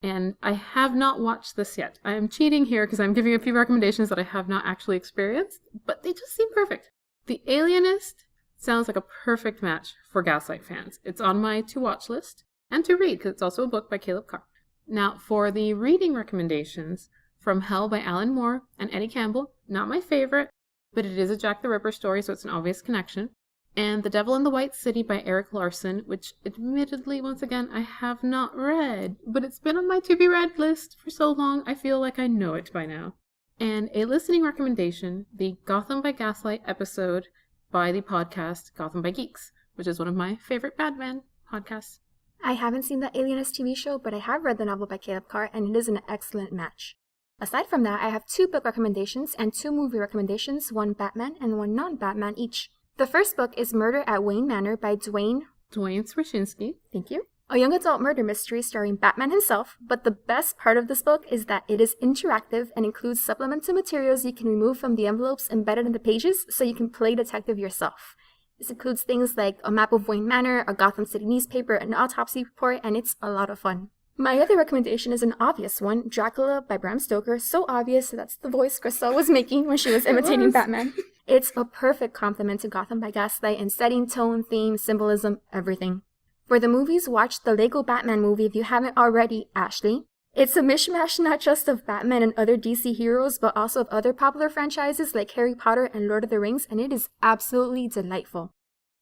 Speaker 1: And I have not watched this yet. I am cheating here because I'm giving a few recommendations that I have not actually experienced, but they just seem perfect. The Alienist sounds like a perfect match for Gaslight fans. It's on my to-watch list. And to read, because it's also a book by Caleb Carr. Now, for the reading recommendations, From Hell by Alan Moore and Eddie Campbell, not my favorite, but it is a Jack the Ripper story, so it's an obvious connection. And The Devil in the White City by Eric Larson, which admittedly, once again, I have not read, but it's been on my to-be-read list for so long, I feel like I know it by now. And a listening recommendation, the Gotham by Gaslight episode by the podcast Gotham by Geeks, which is one of my favorite Batman podcasts.
Speaker 3: I haven't seen the Alienist TV show, but I have read the novel by Caleb Carr, and it is an excellent match. Aside from that, I have 2 book recommendations and 2 movie recommendations, one Batman and one non-Batman each. The first book is Murder at Wayne Manor by Dwayne
Speaker 1: Swierczynski.
Speaker 3: Thank you. A young adult murder mystery starring Batman himself, but the best part of this book is that it is interactive and includes supplemental materials you can remove from the envelopes embedded in the pages so you can play detective yourself. This includes things like a map of Wayne Manor, a Gotham City newspaper, an autopsy report, and it's a lot of fun. My other recommendation is an obvious one, Dracula by Bram Stoker. So obvious that's the voice Crystal was making when she was imitating Batman. It's a perfect complement to Gotham by Gaslight in setting, tone, theme, symbolism, everything. For the movies, watch the Lego Batman movie if you haven't already, Ashley. It's a mishmash not just of Batman and other DC heroes, but also of other popular franchises like Harry Potter and Lord of the Rings, and it is absolutely delightful.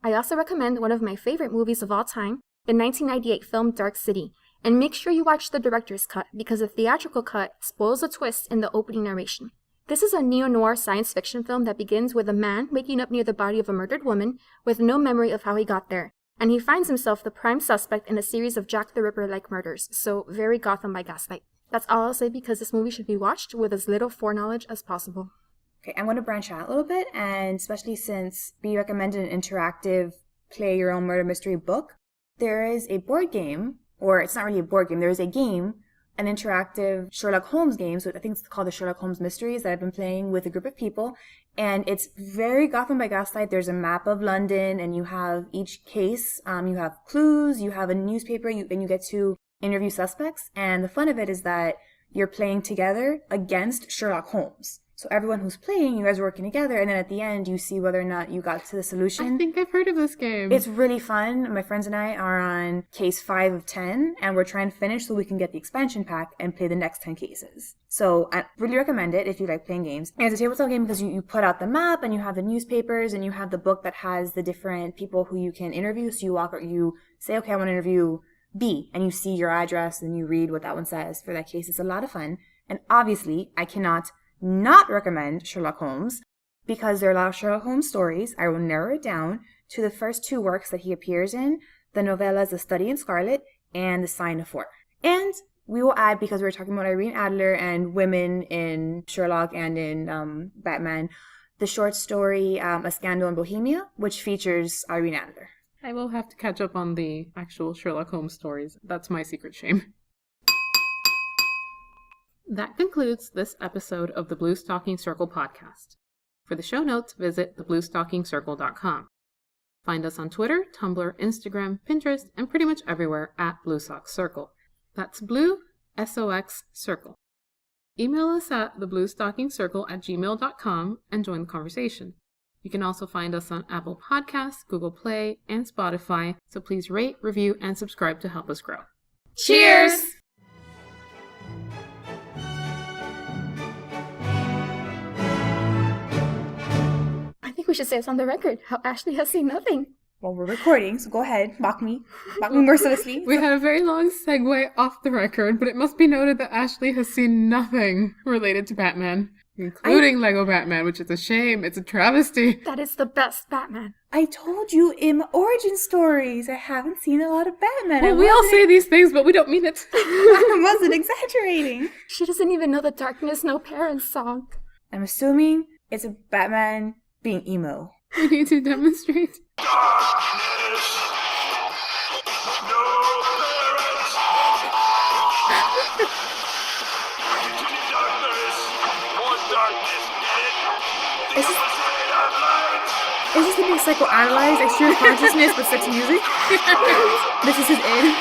Speaker 3: I also recommend one of my favorite movies of all time, the 1998 film Dark City, and make sure you watch the director's cut because the theatrical cut spoils a twist in the opening narration. This is a neo-noir science fiction film that begins with a man waking up near the body of a murdered woman with no memory of how he got there. And he finds himself the prime suspect in a series of Jack the Ripper-like murders, so very Gotham by Gaslight. That's all I'll say because this movie should be watched with as little foreknowledge as possible.
Speaker 2: Okay, I'm going to branch out a little bit, and especially since B recommended an interactive play your own murder mystery book, there is a board game, or it's not really a board game, there is a game, an interactive Sherlock Holmes game, so I think it's called the Sherlock Holmes Mysteries that I've been playing with a group of people, and it's very Gotham by Gaslight. There's a map of London, and you have each case, you have clues, you have a newspaper, and you get to interview suspects, and the fun of it is that you're playing together against Sherlock Holmes. So everyone who's playing, you guys are working together, and then at the end, you see whether or not you got to the solution.
Speaker 1: I think I've heard of this game.
Speaker 2: It's really fun. My friends and I are on case 5 of 10, and we're trying to finish so we can get the expansion pack and play the next 10 cases. So I really recommend it if you like playing games. And it's a tabletop game because you put out the map, and you have the newspapers, and you have the book that has the different people who you can interview. So you say, okay, I want to interview B, and you see your address, and you read what that one says for that case. It's a lot of fun. And obviously, I cannot not recommend Sherlock Holmes because there are a lot of Sherlock Holmes stories. I will narrow it down to the first 2 works that he appears in, the novellas The Study in Scarlet and The Sign of 4. And we will add, because we were talking about Irene Adler and women in Sherlock and in Batman, the short story A Scandal in Bohemia, which features Irene Adler.
Speaker 1: I will have to catch up on the actual Sherlock Holmes stories. That's my secret shame. That concludes this episode of the Bluestocking Circle podcast. For the show notes, visit thebluestockingcircle.com. Find us on Twitter, Tumblr, Instagram, Pinterest, and pretty much everywhere at BlueSock Circle. That's Blue, SOX Circle. Email us at thebluestockingcircle@gmail.com and join the conversation. You can also find us on Apple Podcasts, Google Play, and Spotify, so please rate, review, and subscribe to help us grow.
Speaker 3: Cheers! I think we should say this on the record, how Ashley has seen nothing.
Speaker 2: Well, we're recording, so go ahead. Mock me. Mock me mercilessly.
Speaker 1: We had a very long segue off the record, but it must be noted that Ashley has seen nothing related to Batman, including Lego Batman, which is a shame. It's a travesty.
Speaker 3: That is the best Batman.
Speaker 2: I told you in my origin stories, I haven't seen a lot of Batman.
Speaker 1: Well, we all say these things, but we don't mean it.
Speaker 2: I wasn't exaggerating.
Speaker 3: She doesn't even know the Darkness No Parents song.
Speaker 2: I'm assuming it's a Batman being emo.
Speaker 1: We need to demonstrate.
Speaker 4: Darkness, no parents. Continue darkness, more darkness.
Speaker 2: Is this to be psychoanalyzed, extreme consciousness with sexy music? This is his id.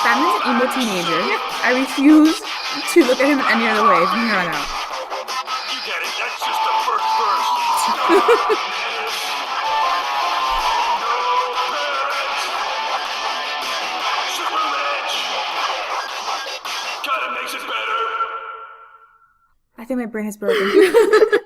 Speaker 2: Batman's an emo teenager. I refuse to look at him in any other way from here on out.
Speaker 4: You get it, that's just the first verse. No parents. Super Ledge. Kinda makes it better.
Speaker 2: I think my brain is broken.